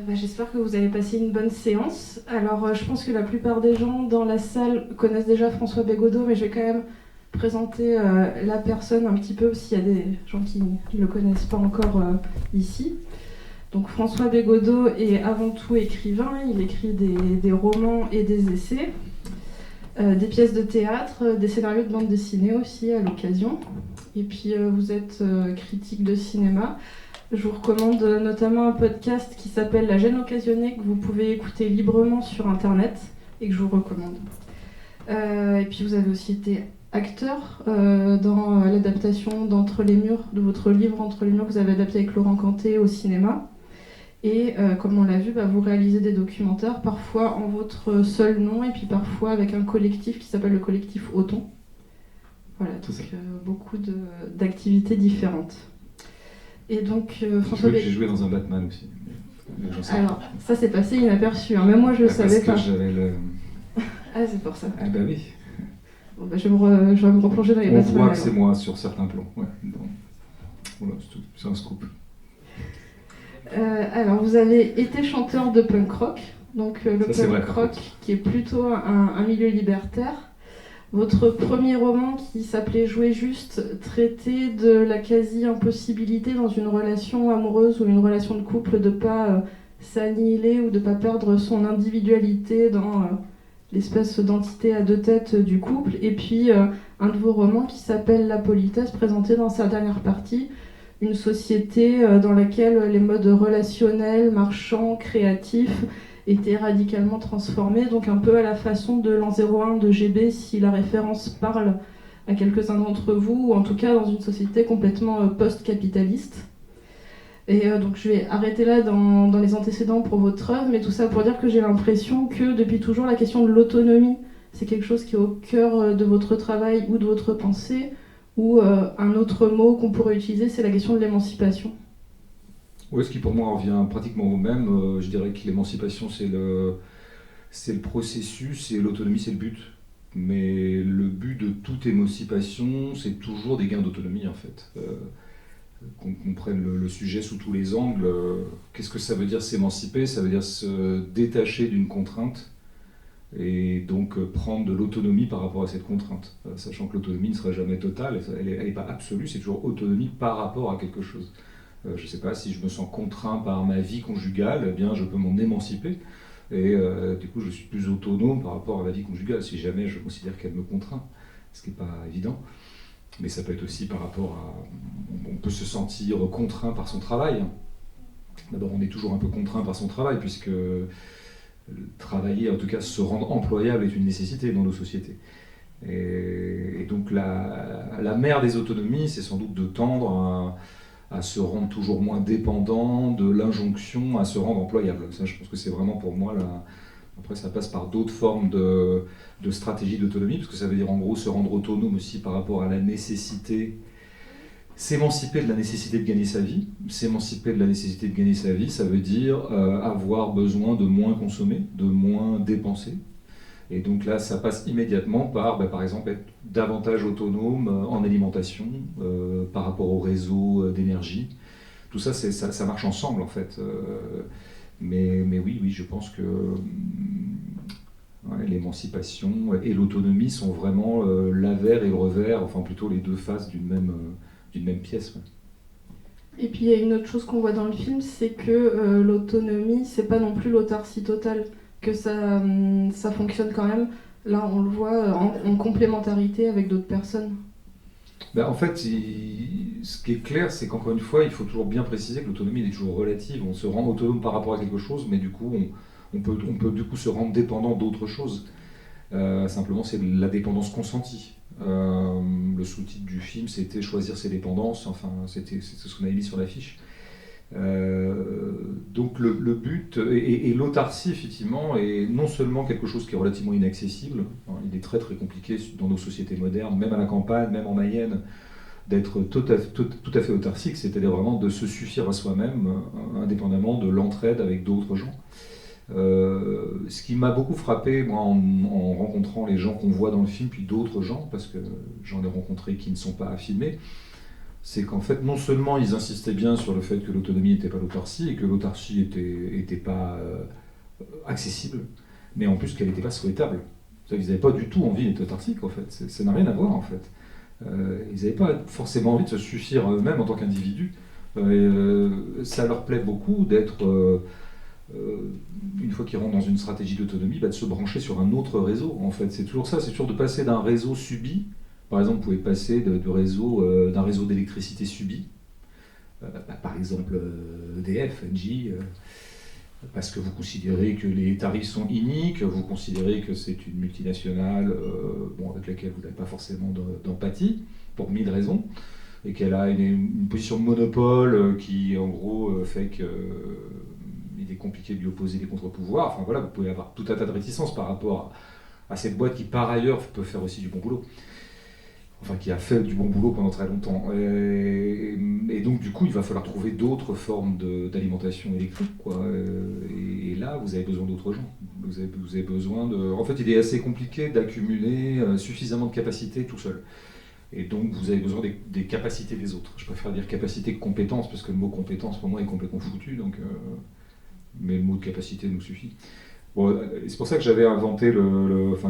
J'espère que vous avez passé une bonne séance. Alors, je pense que la plupart des gens dans la salle connaissent déjà François Bégodeau, mais je vais quand même présenter la personne un petit peu, s'il y a des gens qui ne le connaissent pas encore ici. Donc, François Bégodeau est avant tout écrivain. Il écrit des romans et des essais, des pièces de théâtre, des scénarios de bande dessinée aussi à l'occasion. Et puis, vous êtes critique de cinéma. Je vous recommande notamment un podcast qui s'appelle La Gêne Occasionnée, que vous pouvez écouter librement sur Internet et que je vous recommande. Et puis vous avez aussi été acteur dans l'adaptation d'Entre les murs, de votre livre Entre les murs, que vous avez adapté avec Laurent Canté au cinéma. Et comme on l'a vu, vous réalisez des documentaires, parfois en votre seul nom et puis parfois avec un collectif qui s'appelle le collectif Auton. Voilà, donc beaucoup d'activités différentes. Et donc, J'ai joué dans un Batman aussi. Alors, ça c'est passé inaperçu, hein. Même moi je le savais pas. Parce que j'avais le... Ah, c'est pour ça. Ah bah oui. Bon, je vais me replonger dans les Batman. On voit que c'est moi sur certains plans. Ouais. Voilà, c'est un scoop. Alors, vous avez été chanteur de punk rock. Donc, le punk rock qui est plutôt un milieu libertaire. Votre premier roman, qui s'appelait Jouer juste, traitait de la quasi-impossibilité dans une relation amoureuse ou une relation de couple de ne pas s'annihiler ou de ne pas perdre son individualité dans l'espèce d'entité à deux têtes du couple. Et puis un de vos romans qui s'appelle La politesse, présenté dans sa dernière partie une société dans laquelle les modes relationnels, marchands, créatifs était radicalement transformé, donc un peu à la façon de l'an 01 de GB, si la référence parle à quelques-uns d'entre vous, ou en tout cas dans une société complètement post-capitaliste. Et donc je vais arrêter là dans les antécédents pour votre œuvre, mais tout ça pour dire que j'ai l'impression que depuis toujours la question de l'autonomie, c'est quelque chose qui est au cœur de votre travail ou de votre pensée, ou un autre mot qu'on pourrait utiliser, c'est la question de l'émancipation. Oui, ce qui pour moi revient pratiquement au même. Je dirais que l'émancipation, c'est le processus et l'autonomie, c'est le but. Mais le but de toute émancipation, c'est toujours des gains d'autonomie, en fait. Qu'on comprenne le sujet sous tous les angles. Qu'est-ce que ça veut dire s'émanciper? Ça veut dire se détacher d'une contrainte et donc prendre de l'autonomie par rapport à cette contrainte. Sachant que l'autonomie ne sera jamais totale, elle n'est pas absolue, c'est toujours autonomie par rapport à quelque chose. Je ne sais pas, si je me sens contraint par ma vie conjugale, eh bien je peux m'en émanciper. Et du coup, je suis plus autonome par rapport à ma vie conjugale, si jamais je considère qu'elle me contraint, ce qui n'est pas évident. Mais ça peut être aussi par rapport à... On peut se sentir contraint par son travail. D'abord, on est toujours un peu contraint par son travail, puisque travailler, en tout cas se rendre employable, est une nécessité dans nos sociétés. Et donc la mère des autonomies, c'est sans doute de tendre à se rendre toujours moins dépendant de l'injonction à se rendre employable. Ça, je pense que c'est vraiment pour moi Après, ça passe par d'autres formes de stratégie d'autonomie, parce que ça veut dire en gros se rendre autonome aussi par rapport à la nécessité, s'émanciper de la nécessité de gagner sa vie. S'émanciper de la nécessité de gagner sa vie, ça veut dire avoir besoin de moins consommer, de moins dépenser. Et donc là, ça passe immédiatement par exemple, être davantage autonome en alimentation, par rapport au réseau d'énergie. Tout ça, ça marche ensemble, en fait. Mais oui, je pense que l'émancipation et l'autonomie sont vraiment l'avers et le revers, enfin plutôt les deux faces d'une même pièce. Ouais. Et puis il y a une autre chose qu'on voit dans le film, c'est que l'autonomie, c'est pas non plus l'autarcie totale, que ça fonctionne quand même. Là, on le voit en complémentarité avec d'autres personnes. En fait, ce qui est clair, c'est qu'encore une fois, il faut toujours bien préciser que l'autonomie est toujours relative. On se rend autonome par rapport à quelque chose, mais du coup, on peut du coup se rendre dépendant d'autre chose. Simplement, c'est la dépendance consentie. Le sous-titre du film, c'était choisir ses dépendances. Enfin, c'était ce qu'on avait mis sur l'affiche. Donc le but, et l'autarcie effectivement, est non seulement quelque chose qui est relativement inaccessible, hein, il est très très compliqué dans nos sociétés modernes, même à la campagne, même en Mayenne, d'être tout à fait autarcique, c'est-à-dire vraiment de se suffire à soi-même, indépendamment de l'entraide avec d'autres gens. Ce qui m'a beaucoup frappé, moi, en rencontrant les gens qu'on voit dans le film, puis d'autres gens, parce que j'en ai rencontré qui ne sont pas filmés, c'est qu'en fait, non seulement ils insistaient bien sur le fait que l'autonomie n'était pas l'autarcie, et que l'autarcie était pas accessible, mais en plus qu'elle n'était pas souhaitable. Ils n'avaient pas du tout envie d'être autarciques, en fait. Ça n'a rien à voir, en fait. Ils n'avaient pas forcément envie de se suffire à eux-mêmes en tant qu'individus. Ça leur plaît beaucoup d'être, une fois qu'ils rentrent dans une stratégie d'autonomie, de se brancher sur un autre réseau. En fait, c'est toujours ça, c'est toujours de passer d'un réseau subi. Par exemple, vous pouvez passer d'un réseau d'électricité subi, par exemple EDF, Engie, parce que vous considérez que les tarifs sont iniques, vous considérez que c'est une multinationale avec laquelle vous n'avez pas forcément d'empathie, pour 1000 raisons, et qu'elle a une position de monopole qui, en gros, fait qu'il est compliqué de lui opposer des contre-pouvoirs. Enfin voilà, vous pouvez avoir tout un tas de réticences par rapport à cette boîte qui, par ailleurs, peut faire aussi du bon boulot. Enfin, qui a fait du bon boulot pendant très longtemps. Et donc, du coup, il va falloir trouver d'autres formes d'alimentation électrique, quoi. Et là, vous avez besoin d'autres gens. Vous avez besoin de... En fait, il est assez compliqué d'accumuler suffisamment de capacités tout seul. Et donc, vous avez besoin des capacités des autres. Je préfère dire capacité que compétence, parce que le mot compétence, pour moi, est complètement foutu. Donc, mais le mot de capacité nous suffit. Bon, c'est pour ça que j'avais inventé,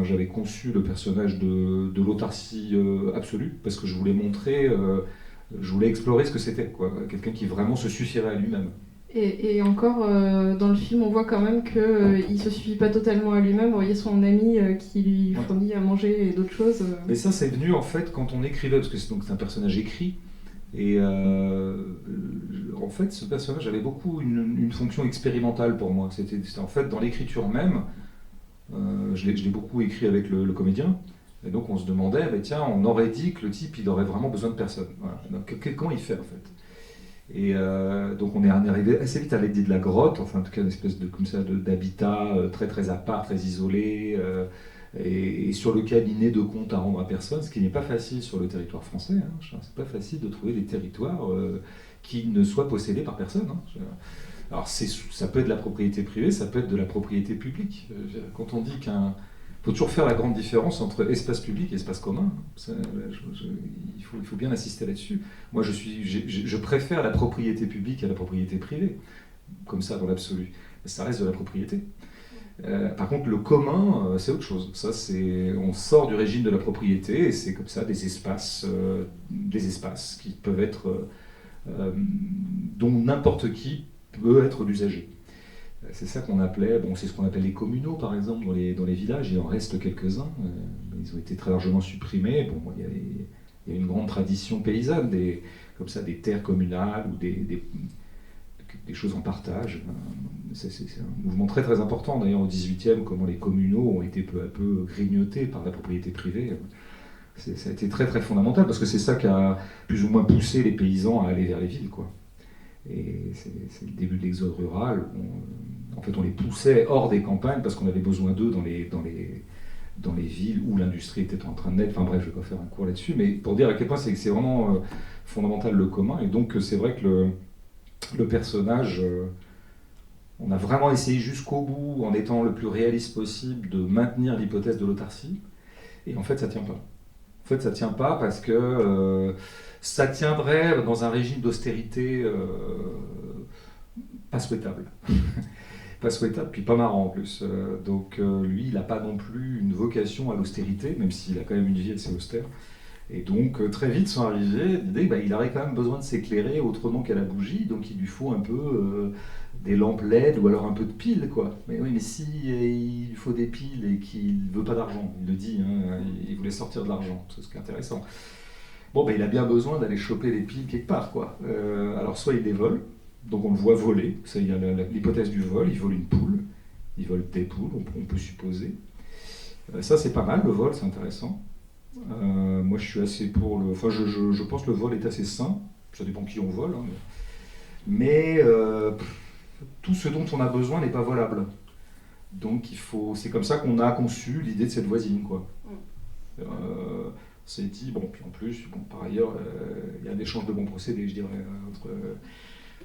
j'avais conçu le personnage de l'autarcie absolue, parce que je voulais montrer, je voulais explorer ce que c'était, quoi. Quelqu'un qui vraiment se suffirait à lui-même. Et encore, dans le film, on voit quand même qu'il ne se suffit pas totalement à lui-même. Vous voyez son ami qui lui fournit à manger et d'autres choses. Mais ça, c'est venu en fait quand on écrivait, parce que c'est un personnage écrit. Et en fait, ce personnage avait beaucoup une fonction expérimentale pour moi. C'était en fait dans l'écriture même, je l'ai beaucoup écrit avec le comédien, et donc on se demandait, tiens, on aurait dit que le type, il aurait vraiment besoin de personne. Voilà. Donc, comment il fait en fait? Et donc on est arrivé assez vite à l'idée de la grotte, enfin en tout cas une espèce d'habitat très très à part, très isolé, et sur lequel il n'est de compte à rendre à personne, ce qui n'est pas facile sur le territoire français. C'est pas facile de trouver des territoires qui ne soient possédés par personne. Alors ça peut être de la propriété privée, ça peut être de la propriété publique. Quand on dit faut toujours faire la grande différence entre espace public et espace commun. Il faut bien insister là-dessus. Moi, je préfère la propriété publique à la propriété privée, comme ça dans l'absolu. Ça reste de la propriété. Par contre, le commun, c'est autre chose. On sort du régime de la propriété et c'est comme ça des espaces qui peuvent être dont n'importe qui peut être l'usager. C'est ça qu'on appelait, c'est ce qu'on appelle les communaux par exemple dans les villages. Il en reste quelques-uns, ils ont été très largement supprimés. Il y a une grande tradition paysanne, des terres communales ou des choses en partage. C'est un mouvement très très important d'ailleurs au XVIIIe, comment les communaux ont été peu à peu grignotés par la propriété privée. Ça a été très très fondamental parce que c'est ça qui a plus ou moins poussé les paysans à aller vers les villes, quoi. Et c'est le début de l'exode rural. En fait, on les poussait hors des campagnes parce qu'on avait besoin d'eux dans les villes où l'industrie était en train de naître. Enfin bref, je ne vais pas faire un cours là-dessus, mais pour dire à quel point c'est vraiment fondamental le commun. Et donc c'est vrai que le personnage, on a vraiment essayé jusqu'au bout, en étant le plus réaliste possible, de maintenir l'hypothèse de l'autarcie. Et en fait, ça ne tient pas. En fait, ça ne tient pas parce que ça tiendrait dans un régime d'austérité pas souhaitable. Pas souhaitable, puis pas marrant en plus. Donc lui, il n'a pas non plus une vocation à l'austérité, même s'il a quand même une vie assez austère. Et donc très vite sont arrivés l'idée qu'il aurait quand même besoin de s'éclairer autrement qu'à la bougie, donc il lui faut un peu des lampes LED ou alors un peu de piles, quoi. Mais oui, mais si il lui faut des piles et qu'il ne veut pas d'argent, il le dit, il voulait sortir de l'argent, c'est ce qui est intéressant. Bon, il a bien besoin d'aller choper les piles quelque part, quoi. Alors soit il les vole, donc on le voit voler, ça, il y a l'hypothèse du vol, il vole une poule, il vole des poules, on peut supposer. Ça c'est pas mal, le vol, c'est intéressant. Moi je suis assez pour le... Enfin je pense que le vol est assez sain, ça dépend qui on vole, mais tout ce dont on a besoin n'est pas volable. Donc c'est comme ça qu'on a conçu l'idée de cette voisine, quoi. C'est dit, puis en plus, par ailleurs, il y a un échange de bons procédés, je dirais,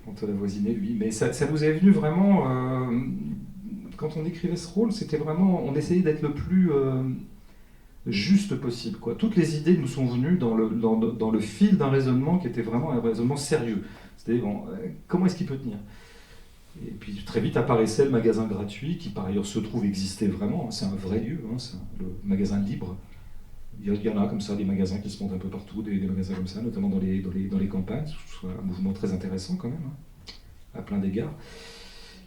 entre la voisine et lui. Mais ça nous est venu vraiment, quand on écrivait ce rôle, c'était vraiment, on essayait d'être le plus juste possible, quoi. Toutes les idées nous sont venues dans le fil d'un raisonnement qui était vraiment un raisonnement sérieux. C'est-à-dire, bon, comment est-ce qu'il peut tenir? Et puis très vite apparaissait le magasin gratuit, qui par ailleurs se trouve exister vraiment. C'est un vrai lieu, hein, c'est le magasin libre. Il y en a comme ça, des magasins qui se montent un peu partout, des magasins comme ça, notamment dans les campagnes. C'est un mouvement très intéressant quand même, hein, à plein d'égards.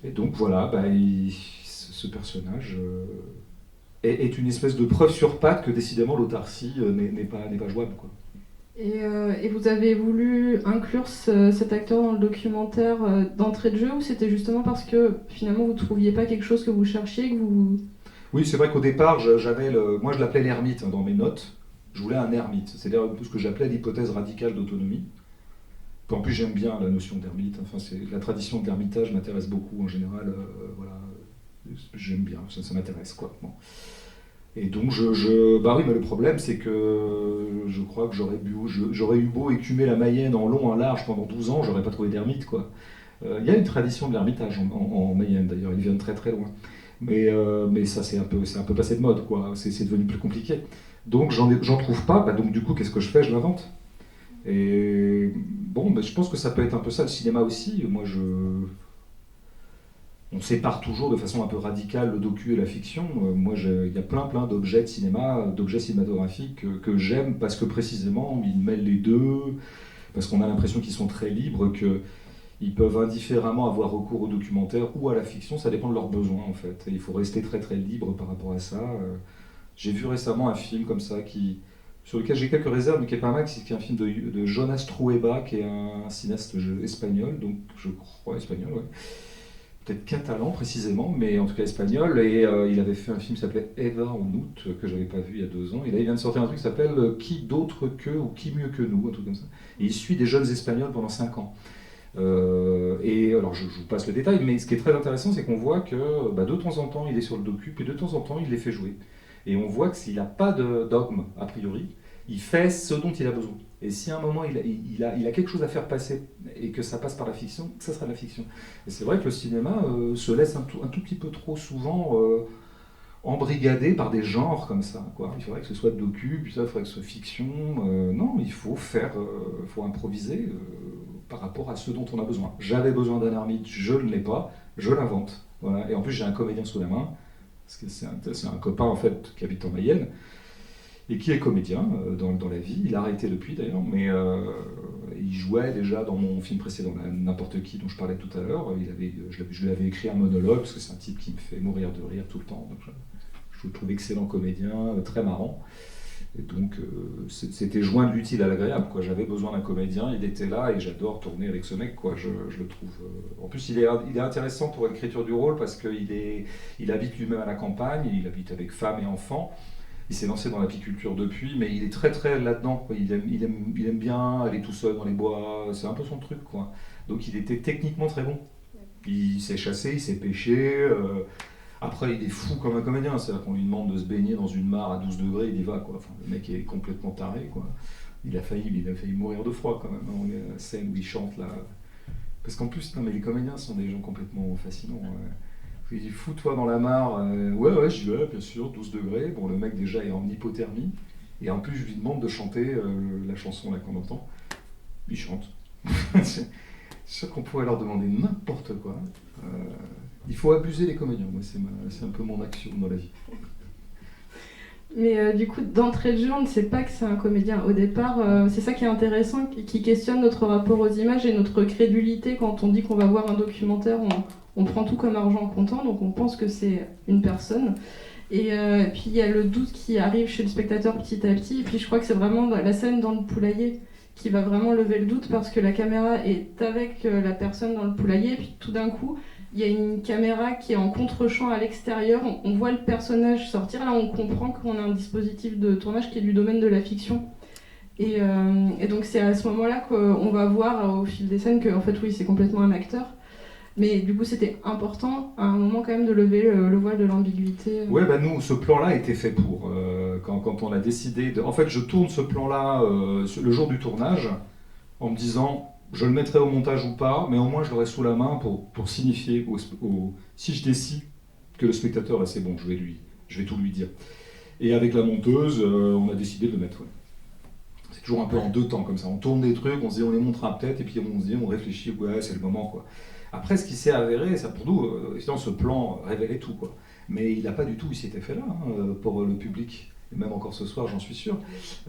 Et donc voilà, ce personnage est une espèce de preuve sur patte que décidément l'autarcie n'est pas jouable, quoi. Et vous avez voulu inclure cet acteur dans le documentaire d'entrée de jeu, ou c'était justement parce que finalement vous ne trouviez pas quelque chose que vous cherchiez, que vous... Oui, c'est vrai qu'au départ, moi je l'appelais l'ermite, hein, dans mes notes. Je voulais un ermite, c'est-à-dire ce que j'appelais l'hypothèse radicale d'autonomie. En plus, j'aime bien la notion d'ermite. Enfin, la tradition de l'ermitage m'intéresse beaucoup en général. Voilà, j'aime bien, ça m'intéresse, quoi. Bon. Et donc, bah oui, mais le problème, c'est que je crois que j'aurais eu beau écumer la Mayenne en long, en large pendant 12 ans, j'aurais pas trouvé d'ermite, quoi. Il y a une tradition de l'ermitage en Mayenne, d'ailleurs, ils viennent très très loin. Mais ça, c'est un peu passé de mode, quoi. C'est devenu plus compliqué. Donc, j'en trouve pas. Bah, donc, du coup, qu'est-ce que je fais? Je l'invente. Et bon, je pense que ça peut être un peu ça le cinéma aussi. On sépare toujours de façon un peu radicale le docu et la fiction. Il y a plein d'objets de cinéma, d'objets cinématographiques que j'aime parce que précisément ils mêlent les deux, parce qu'on a l'impression qu'ils sont très libres, qu'ils peuvent indifféremment avoir recours au documentaire ou à la fiction, ça dépend de leurs besoins en fait. Et il faut rester très très libre par rapport à ça. J'ai vu récemment un film comme ça sur lequel j'ai quelques réserves, mais qui est pas mal, c'est un film de Jonas Trueba, qui est un cinéaste espagnol, donc je crois espagnol, ouais. Peut-être catalan précisément, mais en tout cas espagnol, et il avait fait un film qui s'appelait Eva en août, que j'avais pas vu il y a 2 ans, et là il vient de sortir un truc qui s'appelle Qui d'autre que, ou Qui mieux que nous, un truc comme ça. Et il suit des jeunes espagnols pendant 5 ans. Et alors je vous passe le détail, mais ce qui est très intéressant, c'est qu'on voit que de temps en temps il est sur le docu, puis de temps en temps il les fait jouer. Et on voit que s'il n'a pas de dogme, a priori, il fait ce dont il a besoin. Et si à un moment il a quelque chose à faire passer et que ça passe par la fiction, ça sera de la fiction. Et c'est vrai que le cinéma se laisse un tout petit peu trop souvent embrigadé par des genres comme ça, quoi. Il faudrait que ce soit docu, puis ça, il faudrait que ce soit fiction. Non, il faut faut improviser par rapport à ce dont on a besoin. J'avais besoin d'un ermite, je ne l'ai pas, je l'invente. Voilà. Et en plus j'ai un comédien sous la main, parce que c'est un copain en fait qui habite en Mayenne, et qui est comédien dans la vie. Il a arrêté depuis d'ailleurs, mais il jouait déjà dans mon film précédent, N'importe qui, dont je parlais tout à l'heure. Je lui avais écrit un monologue, parce que c'est un type qui me fait mourir de rire tout le temps. Donc je le trouve excellent comédien, très marrant. Et donc c'était joindre l'utile à l'agréable, quoi. J'avais besoin d'un comédien, il était là, et j'adore tourner avec ce mec, quoi. Je le trouve. En plus, il est intéressant pour l'écriture du rôle, parce qu'il habite lui-même à la campagne, il habite avec femme et enfants. Il s'est lancé dans l'apiculture depuis, mais il est très très là-dedans, quoi. Il aime bien aller tout seul dans les bois, c'est un peu son truc, quoi. Donc il était techniquement très bon. Il sait chasser, il sait pêcher. Après, il est fou comme un comédien, c'est-à-dire qu'on lui demande de se baigner dans une mare à 12 degrés, il y va, quoi. Enfin, le mec est complètement taré, quoi. Il a failli mourir de froid quand même, hein, la scène où il chante là. Parce qu'en plus, non mais les comédiens sont des gens complètement fascinants. Il dit, fous-toi dans la mare. Ouais, j'y vais, bien sûr, 12 degrés. Bon, le mec déjà est en hypothermie. Et en plus, je lui demande de chanter la chanson là qu'on entend. Il chante. C'est sûr qu'on pourrait leur demander n'importe quoi. Il faut abuser les comédiens. Moi, c'est un peu mon action dans la vie. Mais du coup, d'entrée de jeu, on ne sait pas que c'est un comédien. Au départ, c'est ça qui est intéressant, qui questionne notre rapport aux images et notre crédulité. Quand on dit qu'on va voir un documentaire, on prend tout comme argent comptant, donc on pense que c'est une personne. Et puis il y a le doute qui arrive chez le spectateur petit à petit. Et puis je crois que c'est vraiment la scène dans le poulailler qui va vraiment lever le doute, parce que la caméra est avec la personne dans le poulailler. Et puis tout d'un coup, il y a une caméra qui est en contre-champ à l'extérieur. On voit le personnage sortir. Là, on comprend qu'on a un dispositif de tournage qui est du domaine de la fiction. Et donc c'est à ce moment-là qu'on va voir au fil des scènes que, en fait, oui, c'est complètement un acteur. Mais du coup, c'était important à un moment quand même de lever le voile de l'ambiguïté. Ouais, nous, ce plan-là était fait pour. Quand on a décidé de... En fait, je tourne ce plan-là le jour du tournage en me disant, je le mettrai au montage ou pas, mais au moins je l'aurai sous la main pour signifier, si je décide que le spectateur, là c'est bon, je vais tout lui dire. Et avec la monteuse, on a décidé de le mettre. Ouais. C'est toujours un peu en deux temps comme ça. On tourne des trucs, on se dit on les montrera peut-être, et puis on se dit, on réfléchit, ouais, c'est le moment, quoi. Après, ce qui s'est avéré, ça pour nous, évidemment, ce plan révélait tout, quoi. Mais il n'a pas du tout eu cet effet-là pour le public. Et même encore ce soir, j'en suis sûr.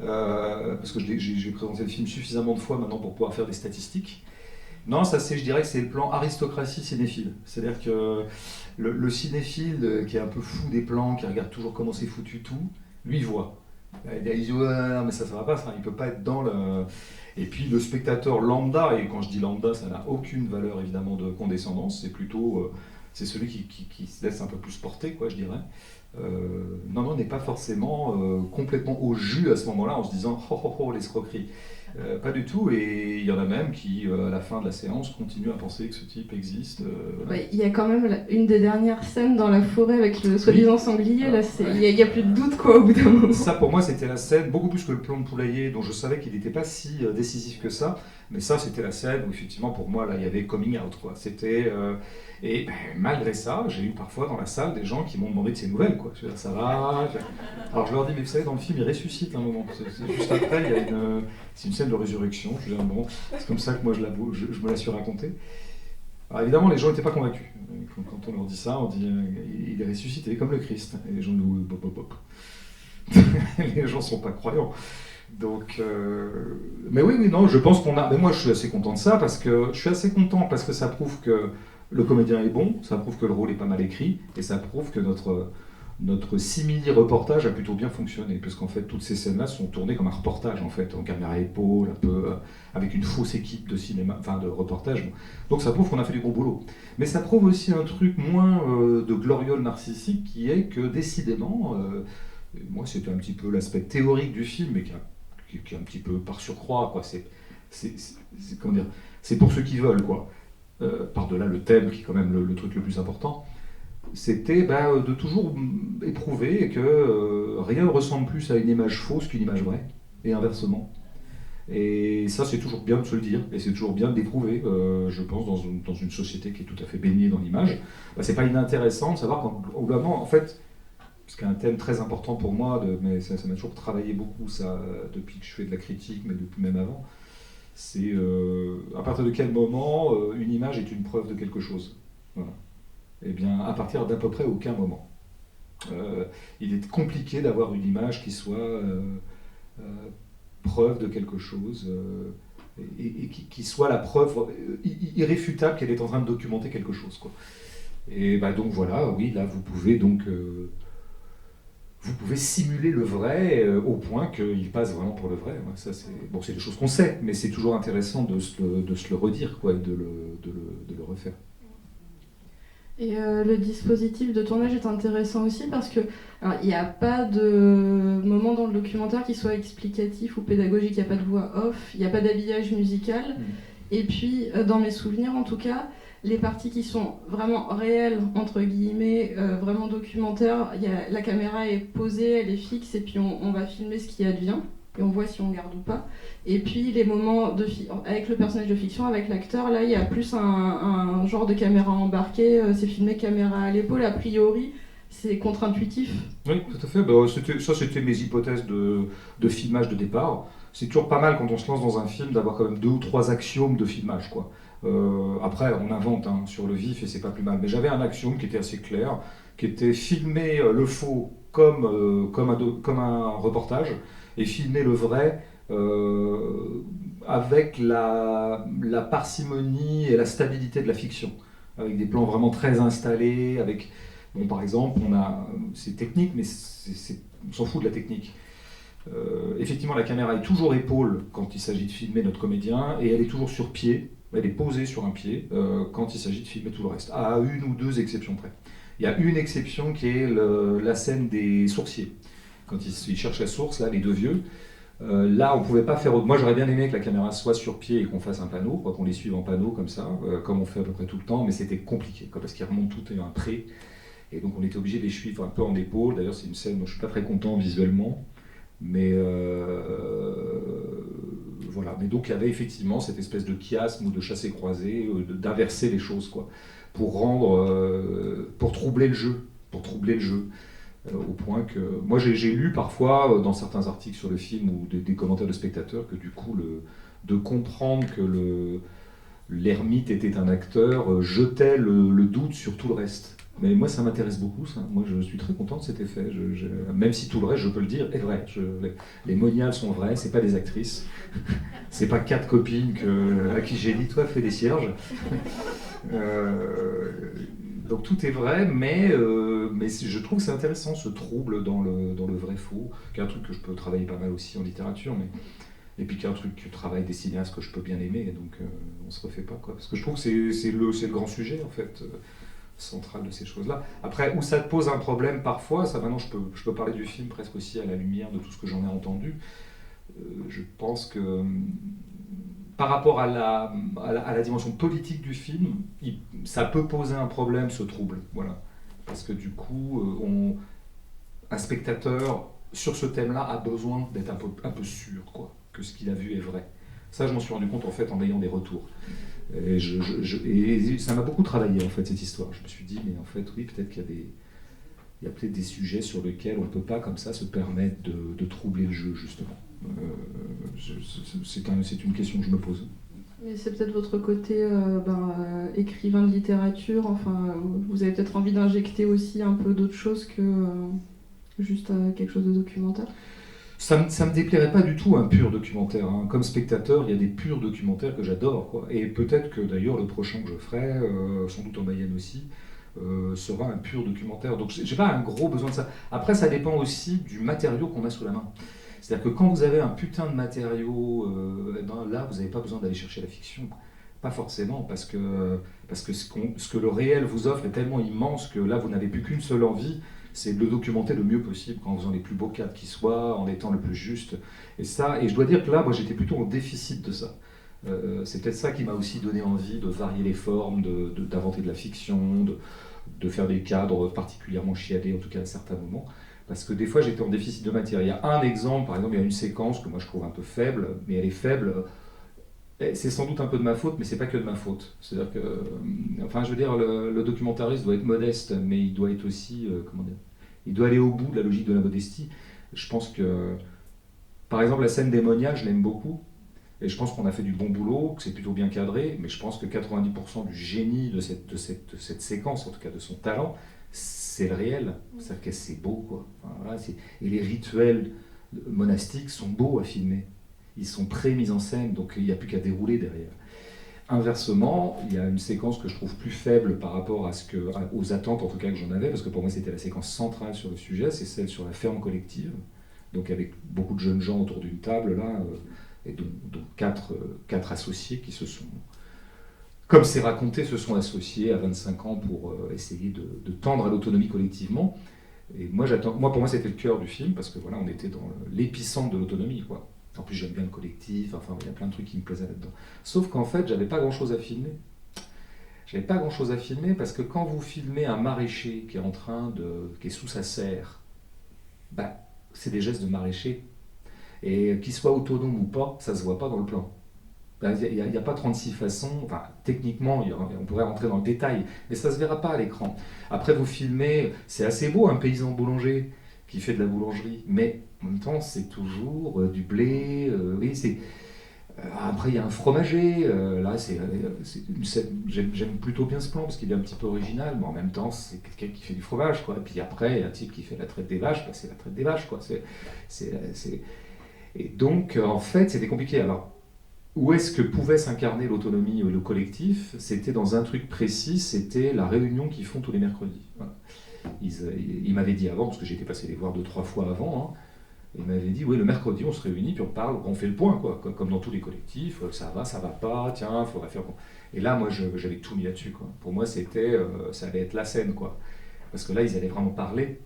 Parce que j'ai présenté le film suffisamment de fois maintenant pour pouvoir faire des statistiques. Non, ça je dirais que c'est le plan aristocratie cinéphile. C'est-à-dire que le cinéphile qui est un peu fou des plans, qui regarde toujours comment c'est foutu tout, lui il voit. Il dit ouais, non, mais ça va pas, ça, il peut pas être dans le... Et puis le spectateur lambda, et quand je dis lambda, ça n'a aucune valeur évidemment de condescendance, c'est plutôt c'est celui qui se laisse un peu plus porter, quoi, je dirais. Non, n'est pas forcément complètement au jus à ce moment-là en se disant oh l'escroquerie. Pas du tout, et il y en a même qui, à la fin de la séance, continuent à penser que ce type existe. Ouais, il y a quand même une des dernières scènes dans la forêt avec le soi-disant sanglier, là, il y a plus de doute, quoi, au bout d'un moment. Ça, pour moi, c'était la scène, beaucoup plus que le plan de poulailler, dont je savais qu'il n'était pas si décisif que ça, mais ça, c'était la scène où, effectivement, pour moi, là, il y avait coming out, quoi. C'était... Et malgré ça, j'ai eu parfois dans la salle des gens qui m'ont demandé de ces nouvelles, quoi. Je veux dire, ça va. Alors je leur dis, mais vous savez, dans le film, il ressuscite un moment. C'est juste après, il y a c'est une scène de résurrection. Je veux dire, bon, c'est comme ça que moi je me la suis racontée. Alors évidemment, les gens n'étaient pas convaincus. Quand on leur dit ça, on dit, il est ressuscité comme le Christ. Et les gens nous, bop. Les gens ne sont pas croyants. Donc, mais oui, non, je pense qu'on a. Mais moi, je suis assez content de ça parce que ça prouve que le comédien est bon, ça prouve que le rôle est pas mal écrit, et ça prouve que notre simili-reportage a plutôt bien fonctionné, parce qu'en fait, toutes ces scènes-là sont tournées comme un reportage, en fait, en caméra épaule, un peu avec une fausse équipe de cinéma, enfin de reportage. Donc ça prouve qu'on a fait du gros boulot. Mais ça prouve aussi un truc moins de gloriole narcissique, qui est que décidément, moi c'était un petit peu l'aspect théorique du film, mais qui est un petit peu par surcroît, quoi. Comment dire, c'est pour ceux qui veulent, quoi. Par-delà le thème, qui est quand même le truc le plus important, c'était de toujours éprouver que rien ne ressemble plus à une image fausse qu'une image vraie, et inversement. Et ça, c'est toujours bien de se le dire, et c'est toujours bien d'éprouver, je pense, dans une société qui est tout à fait baignée dans l'image. C'est pas inintéressant de savoir qu'au bout d'un moment, en fait, ce qui est un thème très important pour moi, mais ça m'a toujours travaillé beaucoup, ça, depuis que je fais de la critique, mais depuis même avant, c'est à partir de quel moment une image est une preuve de quelque chose. Voilà. Eh bien, à partir d'à peu près aucun moment. Il est compliqué d'avoir une image qui soit preuve de quelque chose et qui soit la preuve irréfutable qu'elle est en train de documenter quelque chose, quoi. Et donc voilà, oui, là vous pouvez donc vous pouvez simuler le vrai au point qu'il passe vraiment pour le vrai. Ouais, ça, c'est des choses qu'on sait, mais c'est toujours intéressant de se le redire, quoi, et de le refaire. Et le dispositif de tournage est intéressant aussi parce que il n'y a pas de moment dans le documentaire qui soit explicatif ou pédagogique, il n'y a pas de voix off, il n'y a pas d'habillage musical. Et puis, dans mes souvenirs en tout cas, les parties qui sont vraiment réelles, entre guillemets, vraiment documentaires, la caméra est posée, elle est fixe, et puis on va filmer ce qui advient, et on voit si on garde ou pas. Et puis les moments avec le personnage de fiction, avec l'acteur, là il y a plus un genre de caméra embarquée, c'est filmé caméra à l'épaule, a priori, c'est contre-intuitif. Oui, tout à fait. Ça, c'était mes hypothèses de filmage de départ. C'est toujours pas mal quand on se lance dans un film d'avoir quand même 2 ou 3 axiomes de filmage, quoi. Après, on invente sur le vif et c'est pas plus mal. Mais j'avais un axiome qui était assez clair, qui était filmer le faux comme un reportage et filmer le vrai avec la parcimonie et la stabilité de la fiction, avec des plans vraiment très installés, avec... Bon, par exemple, c'est technique, mais on s'en fout de la technique. Effectivement, la caméra est toujours épaule quand il s'agit de filmer notre comédien, et elle est toujours sur pied. Elle est posée sur un pied quand il s'agit de filmer tout le reste, à 1 ou 2 exceptions près. Il y a une exception qui est la scène des sourciers. Quand ils cherchent la source, là, les 2 vieux, là, on ne pouvait pas faire autre. Moi, j'aurais bien aimé que la caméra soit sur pied et qu'on fasse un panneau, qu'on les suive en panneau comme ça, comme on fait à peu près tout le temps, mais c'était compliqué, parce qu'ils remontent tout un trait. Et donc, on était obligé de les suivre un peu en épaule. D'ailleurs, c'est une scène dont je ne suis pas très content visuellement. Mais voilà. Mais donc il y avait effectivement cette espèce de chiasme ou de chassé-croisé, d'inverser les choses, quoi, pour troubler le jeu, Au point que... Moi, j'ai lu parfois, dans certains articles sur le film ou des commentaires de spectateurs, que du coup, de comprendre que l'ermite était un acteur jetait le doute sur tout le reste. Mais moi, ça m'intéresse beaucoup, ça. Moi, je suis très content de cet effet. Même si tout le reste, je peux le dire, est vrai. Les moniales sont vraies, c'est pas des actrices. C'est pas 4 copines à qui j'ai dit, toi, fais des cierges. Donc tout est vrai, mais je trouve que c'est intéressant, ce trouble dans le vrai-faux, qui est un truc que je peux travailler pas mal aussi en littérature, et puis qui est un truc que travaille des cinéastes que je peux bien aimer, et donc on se refait pas, quoi. Parce que je trouve que c'est le grand sujet, en fait, central de ces choses-là. Après, où ça te pose un problème parfois, ça maintenant je peux parler du film presque aussi à la lumière de tout ce que j'en ai entendu. Je pense que par rapport à la dimension politique du film, ça peut poser un problème, ce trouble. Voilà. Parce que du coup, un spectateur sur ce thème-là a besoin d'être un peu sûr, quoi, que ce qu'il a vu est vrai. Ça, je m'en suis rendu compte en fait en ayant des retours. Et ça m'a beaucoup travaillé en fait cette histoire. Je me suis dit, mais en fait, oui, peut-être qu'il y a peut-être des sujets sur lesquels on ne peut pas comme ça se permettre de troubler le jeu, justement. C'est une question que je me pose. Mais c'est peut-être votre côté écrivain de littérature, enfin, vous avez peut-être envie d'injecter aussi un peu d'autres choses que juste quelque chose de documentaire. Ça me déplairait pas du tout un pur documentaire. Hein. Comme spectateur, il y a des purs documentaires que j'adore, quoi. Et peut-être que d'ailleurs le prochain que je ferai, sans doute en Mayenne aussi, sera un pur documentaire. Donc j'ai pas un gros besoin de ça. Après, ça dépend aussi du matériau qu'on a sous la main. C'est-à-dire que quand vous avez un putain de matériau, là, vous n'avez pas besoin d'aller chercher la fiction. Pas forcément, parce que ce que le réel vous offre est tellement immense que là, vous n'avez plus qu'une seule envie, c'est de le documenter le mieux possible, en faisant les plus beaux cadres qui soient, en étant le plus juste. Et je dois dire que là, moi, j'étais plutôt en déficit de ça. C'est peut-être ça qui m'a aussi donné envie de varier les formes, d'inventer de la fiction, de faire des cadres particulièrement chiadés, en tout cas à certains moments. Parce que des fois, j'étais en déficit de matière. Il y a un exemple, par exemple, il y a une séquence que moi je trouve un peu faible, mais elle est faible. C'est sans doute un peu de ma faute, mais c'est pas que de ma faute. C'est-à-dire que, enfin, je veux dire, le documentariste doit être modeste, mais il doit être aussi, comment dire, il doit aller au bout de la logique de la modestie. Je pense que, par exemple, la scène démoniaque, je l'aime beaucoup, et je pense qu'on a fait du bon boulot, que c'est plutôt bien cadré, mais je pense que 90% du génie de cette séquence, en tout cas de son talent, c'est le réel. C'est-à-dire que c'est beau, quoi. Enfin, voilà, et les rituels monastiques sont beaux à filmer. Ils sont pré-mis en scène, donc il n'y a plus qu'à dérouler derrière. Inversement, il y a une séquence que je trouve plus faible par rapport aux attentes en tout cas que j'en avais, parce que pour moi c'était la séquence centrale sur le sujet, c'est celle sur la ferme collective, donc avec beaucoup de jeunes gens autour d'une table là, et donc quatre associés qui se sont, comme c'est raconté, se sont associés à 25 ans pour essayer de tendre à l'autonomie collectivement. Et moi, pour moi c'était le cœur du film, parce que voilà, on était dans l'épicentre de l'autonomie, quoi. En plus, j'aime bien le collectif, enfin, il y a plein de trucs qui me plaisaient là-dedans. Sauf qu'en fait, j'avais pas grand-chose à filmer. J'avais pas grand-chose à filmer parce que quand vous filmez un maraîcher qui est sous sa serre, bah, c'est des gestes de maraîcher. Et qu'il soit autonome ou pas, ça se voit pas dans le plan. Il n'y a pas 36 façons, enfin, techniquement, on pourrait rentrer dans le détail, mais ça ne se verra pas à l'écran. Après, vous filmez, c'est assez beau, un paysan boulanger qui fait de la boulangerie, mais en même temps, c'est toujours du blé, oui, après, il y a un fromager, là, j'aime plutôt bien ce plan, parce qu'il est un petit peu original, mais en même temps, c'est quelqu'un qui fait du fromage, quoi. Et puis après, il y a un type qui fait la traite des vaches, bah, c'est la traite des vaches, quoi. Et donc, en fait, c'était compliqué. Alors, où est-ce que pouvait s'incarner l'autonomie et le collectif? C'était dans un truc précis, c'était la réunion qu'ils font tous les mercredis. Voilà. Ils m'avaient dit avant, parce que j'étais passé les voir 2-3 fois avant, hein, ils m'avaient dit, oui, le mercredi, on se réunit, puis on parle, on fait le point, quoi, comme dans tous les collectifs, ça va pas, tiens, il faudrait faire... Et là, moi, j'avais tout mis là-dessus, quoi. Pour moi, ça allait être la scène, quoi. Parce que là, ils allaient vraiment parler,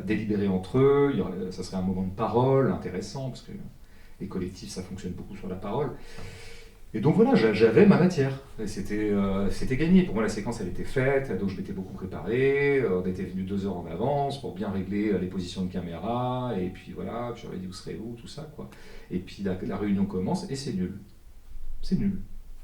délibérer entre eux, ça serait un moment de parole intéressant, parce que les collectifs, ça fonctionne beaucoup sur la parole. Et donc voilà, j'avais ma matière. C'était gagné. Pour moi, la séquence, elle était faite, donc je m'étais beaucoup préparé. On était venu 2 heures en avance pour bien régler les positions de caméra. Et puis voilà, j'aurais dit où serez-vous, tout ça, quoi. Et puis la réunion commence et c'est nul. C'est nul.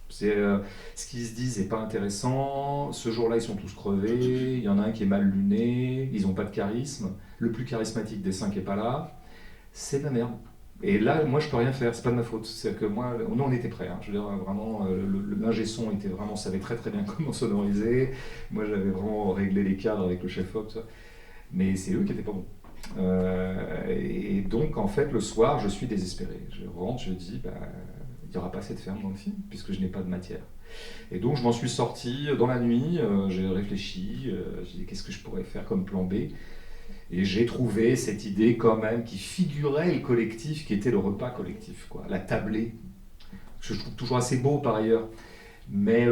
Ce qu'ils se disent n'est pas intéressant. Ce jour-là, ils sont tous crevés. Il y en a un qui est mal luné. Ils n'ont pas de charisme. Le plus charismatique des 5 n'est pas là. C'est de la merde. Et là, moi, je peux rien faire. C'est pas de ma faute. C'est que moi, nous, on était prêts. Hein. Je veux dire, vraiment, l'ingé son était vraiment, savait très très bien comment sonoriser. Moi, j'avais vraiment réglé les cadres avec le chef-op. Mais c'est eux qui étaient pas bons. Et donc, en fait, le soir, je suis désespéré. Je rentre, je dis, il n'y aura pas assez de ferme dans le film, puisque je n'ai pas de matière. Et donc, je m'en suis sorti dans la nuit, j'ai réfléchi, j'ai dit, qu'est-ce que je pourrais faire comme plan B? Et j'ai trouvé cette idée quand même qui figurait le collectif, qui était le repas collectif, quoi, la tablée. Que je trouve toujours assez beau par ailleurs. Mais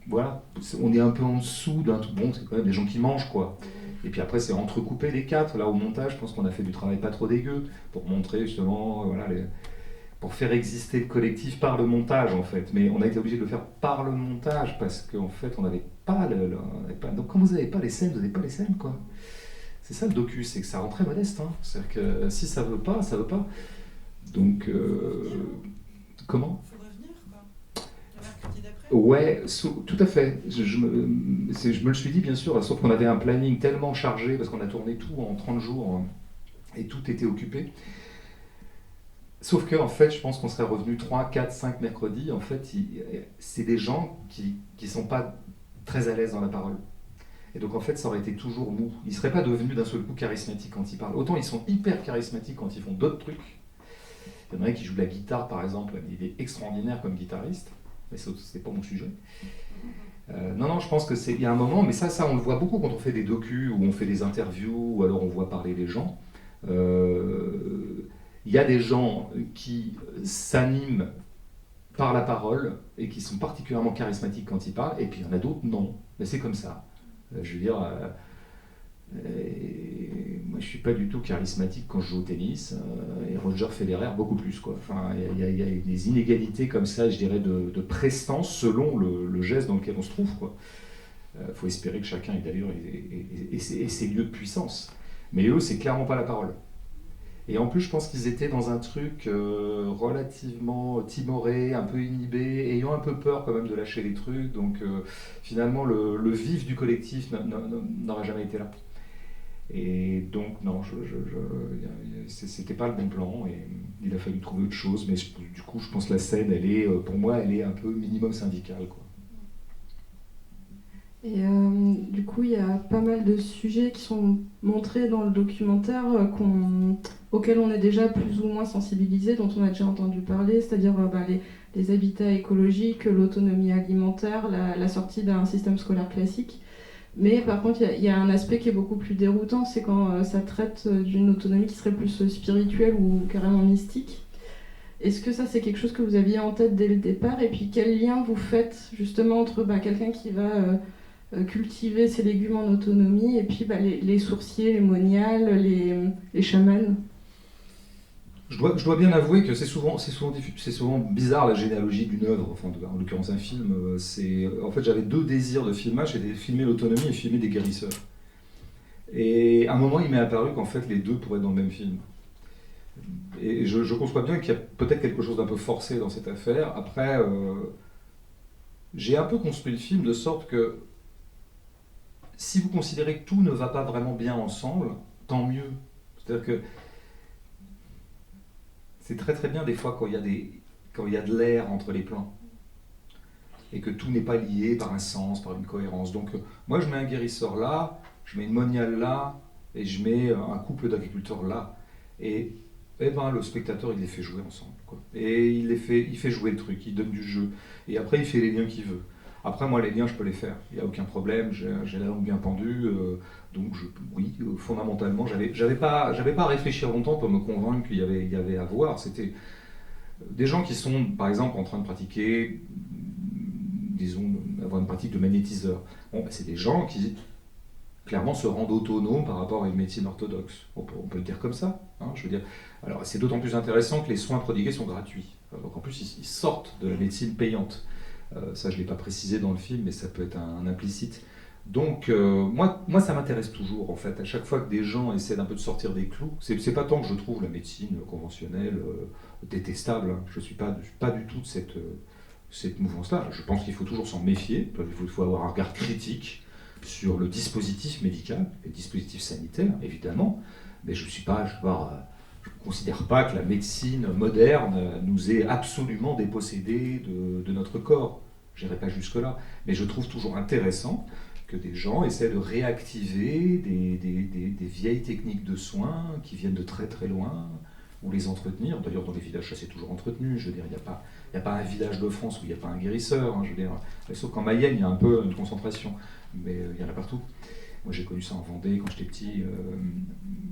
voilà, on est un peu en dessous d'un tout. Bon, c'est quand même des gens qui mangent, quoi. Et puis après, c'est entrecoupé les 4. Là, au montage, je pense qu'on a fait du travail pas trop dégueu pour montrer justement, voilà, pour faire exister le collectif par le montage, en fait. Mais on a été obligé de le faire par le montage parce qu'en fait, on n'avait pas, donc quand vous n'avez pas les scènes, vous n'avez pas les scènes, quoi. C'est ça le docu, c'est que ça rend très modeste. Hein. C'est-à-dire que si ça veut pas, ça veut pas. Donc, comment ? Ouais, tout à fait. Je me le suis dit, bien sûr, sauf qu'on avait un planning tellement chargé, parce qu'on a tourné tout en 30 jours, hein, et tout était occupé. Sauf que, en fait, je pense qu'on serait revenu 3, 4, 5 mercredis. En fait, c'est des gens qui ne sont pas très à l'aise dans la parole. Et donc, en fait, ça aurait été toujours mou. Ils ne seraient pas devenus d'un seul coup charismatiques quand ils parlent. Autant ils sont hyper charismatiques quand ils font d'autres trucs. Il y en a un qui joue de la guitare, par exemple, il est extraordinaire comme guitariste. Mais c'est pas mon sujet. Non, je pense que il y a un moment, mais ça on le voit beaucoup quand on fait des docus ou on fait des interviews ou alors on voit parler les gens. Il y a des gens qui s'animent par la parole et qui sont particulièrement charismatiques quand ils parlent, et puis il y en a d'autres non. Mais c'est comme ça. Je veux dire, moi je suis pas du tout charismatique quand je joue au tennis, et Roger Federer beaucoup plus, quoi. Enfin, il y a des inégalités comme ça, je dirais, de prestance selon le geste dans lequel on se trouve, quoi. Faut espérer que chacun ait d'ailleurs et ses lieux de puissance. Mais eux, c'est clairement pas la parole. Et en plus, je pense qu'ils étaient dans un truc relativement timoré, un peu inhibé, ayant un peu peur quand même de lâcher les trucs. Donc finalement, le vif du collectif n'aurait jamais été là. Et donc, non, c'était pas le bon plan. Et il a fallu trouver autre chose. Mais du coup, je pense que la scène, pour moi, elle est un peu minimum syndicale, quoi. Et du coup, il y a pas mal de sujets qui sont montrés dans le documentaire auxquels on est déjà plus ou moins sensibilisé, dont on a déjà entendu parler, c'est-à-dire les habitats écologiques, l'autonomie alimentaire, la sortie d'un système scolaire classique. Mais par contre, il y a un aspect qui est beaucoup plus déroutant, c'est quand ça traite d'une autonomie qui serait plus spirituelle ou carrément mystique. Est-ce que ça, c'est quelque chose que vous aviez en tête dès le départ? Et puis, quel lien vous faites justement entre quelqu'un qui va cultiver ses légumes en autonomie et puis les sourciers, les moniales, les chamans? Je dois bien avouer que c'est souvent bizarre la généalogie d'une œuvre, enfin, en l'occurrence un film. En fait, j'avais 2 désirs de filmage, c'était filmer l'autonomie et filmer des guérisseurs. Et à un moment, il m'est apparu qu'en fait, les 2 pourraient être dans le même film. Et je conçois bien qu'il y a peut-être quelque chose d'un peu forcé dans cette affaire. Après, j'ai un peu construit le film de sorte que si vous considérez que tout ne va pas vraiment bien ensemble, tant mieux. C'est-à-dire que c'est très très bien des fois quand il y a de l'air entre les plans et que tout n'est pas lié par un sens, par une cohérence. Donc moi je mets un guérisseur là, je mets une moniale là et je mets un couple d'agriculteurs là. Et le spectateur il les fait jouer ensemble, quoi. Et il fait jouer le truc, il donne du jeu. Et après il fait les liens qu'il veut. Après, moi, les liens, je peux les faire. Il n'y a aucun problème. J'ai la langue bien pendue. Donc, oui, fondamentalement, j'avais pas à réfléchir longtemps pour me convaincre qu'il y avait à voir. C'était des gens qui sont, par exemple, en train de pratiquer, disons, avoir une pratique de magnétiseur. Bon, c'est des gens qui, clairement, se rendent autonomes par rapport à une médecine orthodoxe. On peut le dire comme ça. Hein, je veux dire. Alors, c'est d'autant plus intéressant que les soins prodigués sont gratuits. Donc, en plus, ils sortent de la médecine payante. Ça, je ne l'ai pas précisé dans le film, mais ça peut être un implicite. Donc, moi, ça m'intéresse toujours, en fait. À chaque fois que des gens essaient d'un peu de sortir des clous, c'est pas tant que je trouve la médecine conventionnelle détestable. Hein. Je ne suis pas du tout cette mouvance-là. Je pense qu'il faut toujours s'en méfier, il faut avoir un regard critique sur le dispositif médical, le dispositif sanitaire, évidemment, mais je ne considère pas que la médecine moderne nous ait absolument dépossédés de notre corps. Je n'irai pas jusque-là, mais je trouve toujours intéressant que des gens essaient de réactiver des vieilles techniques de soins qui viennent de très très loin, ou les entretenir. D'ailleurs, dans les villages, ça c'est toujours entretenu. Je veux dire, il n'y a pas un village de France où il n'y a pas un guérisseur. Hein, je veux dire, sauf qu'en Mayenne, il y a un peu une concentration, mais il y en a partout. Moi, j'ai connu ça en Vendée quand j'étais petit.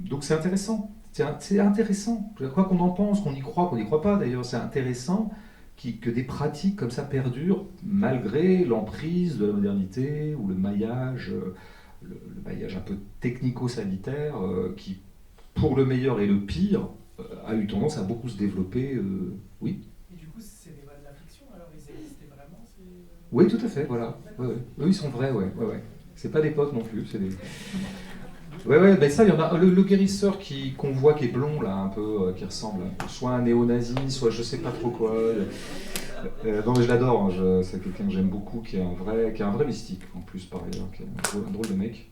Donc c'est intéressant. C'est intéressant. Quoi qu'on en pense, qu'on y croit pas d'ailleurs, c'est intéressant que des pratiques comme ça perdurent malgré l'emprise de la modernité ou le maillage un peu technico-sanitaire qui, pour le meilleur et le pire, a eu tendance à beaucoup se développer, oui. Et du coup, c'est des balles de la fiction, alors ils existaient vraiment Oui, tout à fait, voilà. Ouais. Eux, ils sont vrais, ouais. C'est pas des potes non plus, c'est des... Ouais, ben ça, il y en a. Le guérisseur qu'on voit qui est blond, là, un peu, qui ressemble soit à un néo-nazi, soit je sais pas trop quoi. Non, mais je l'adore, hein, c'est quelqu'un que j'aime beaucoup, qui est un vrai mystique, en plus, par ailleurs, qui est un drôle de mec.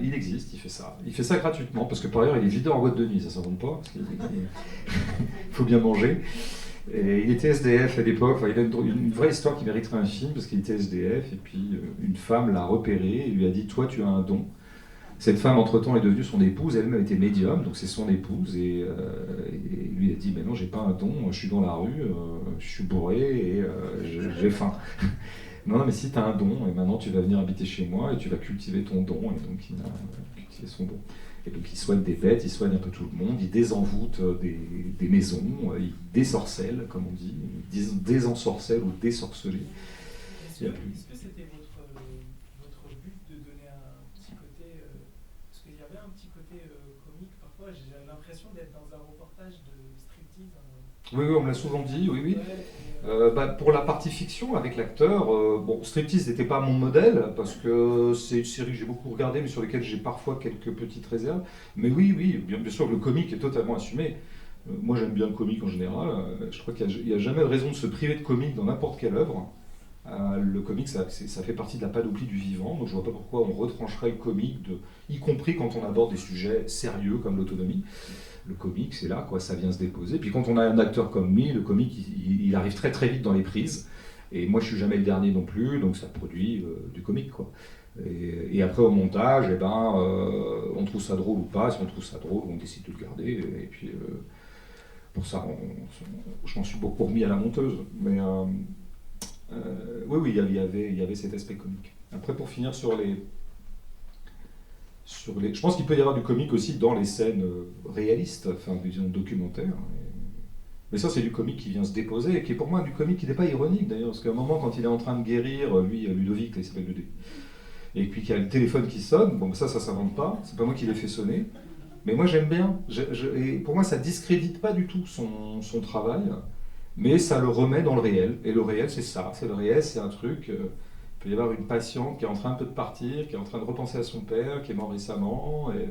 Il existe, il fait ça. Il fait ça gratuitement, parce que par ailleurs, il est videur en boîte de nuit, ça s'en vend pas, parce qu'il faut bien manger. Et il était SDF à l'époque, il a une vraie histoire qui mériterait un film, parce qu'il était SDF, et puis une femme l'a repéré et lui a dit « Toi, tu as un don ». Cette femme, entre-temps, est devenue son épouse, elle-même était médium, donc c'est son épouse, et lui a dit « Mais non, j'ai pas un don, je suis dans la rue, je suis bourré et j'ai faim ». Non, mais si tu as un don, et maintenant tu vas venir habiter chez moi et tu vas cultiver ton don, et donc il a cultivé son don. Et donc il soigne des bêtes, il soigne un peu tout le monde, il désenvoûte des maisons, il désorcelle, comme on dit, il désensorcelle ou désorceler. Est-ce que c'était votre but de donner un petit côté, parce qu'il y avait un petit côté comique parfois, j'ai l'impression d'être dans un reportage de striptease. Oui, on me l'a souvent dit, oui. Pour la partie fiction, avec l'acteur, Striptease n'était pas mon modèle, parce que c'est une série que j'ai beaucoup regardée, mais sur laquelle j'ai parfois quelques petites réserves. Mais oui, bien sûr, le comique est totalement assumé. Moi, j'aime bien le comique en général. Je crois qu'il n'y a jamais de raison de se priver de comique dans n'importe quelle œuvre. Le comique, ça fait partie de la panoplie du vivant, donc je ne vois pas pourquoi on retrancherait le comique, y compris quand on aborde des sujets sérieux comme l'autonomie. Le comique, c'est là, quoi, ça vient se déposer. Puis quand on a un acteur comme lui, le comique, il arrive très très vite dans les prises. Et moi, je suis jamais le dernier non plus, donc ça produit du comique, quoi. Et après, au montage, on trouve ça drôle ou pas. Si on trouve ça drôle, on décide de le garder. Et puis, pour ça, je m'en suis beaucoup remis à la monteuse. Mais oui, il y avait cet aspect comique. Après, pour finir sur les... Je pense qu'il peut y avoir du comique aussi dans les scènes réalistes, enfin disons documentaires. Mais ça, c'est du comique qui vient se déposer, et qui est pour moi du comique qui n'est pas ironique d'ailleurs, parce qu'à un moment, quand il est en train de guérir, lui, Ludovic, il s'appelle Ludovic, et puis qu'il y a le téléphone qui sonne, bon, ça s'invente pas, c'est pas moi qui l'ai fait sonner, mais moi j'aime bien. Et pour moi, ça discrédite pas du tout son travail, mais ça le remet dans le réel. Et le réel, c'est ça, le réel, c'est un truc. Il peut y avoir une patiente qui est en train un peu de partir, qui est en train de repenser à son père, qui est mort récemment, et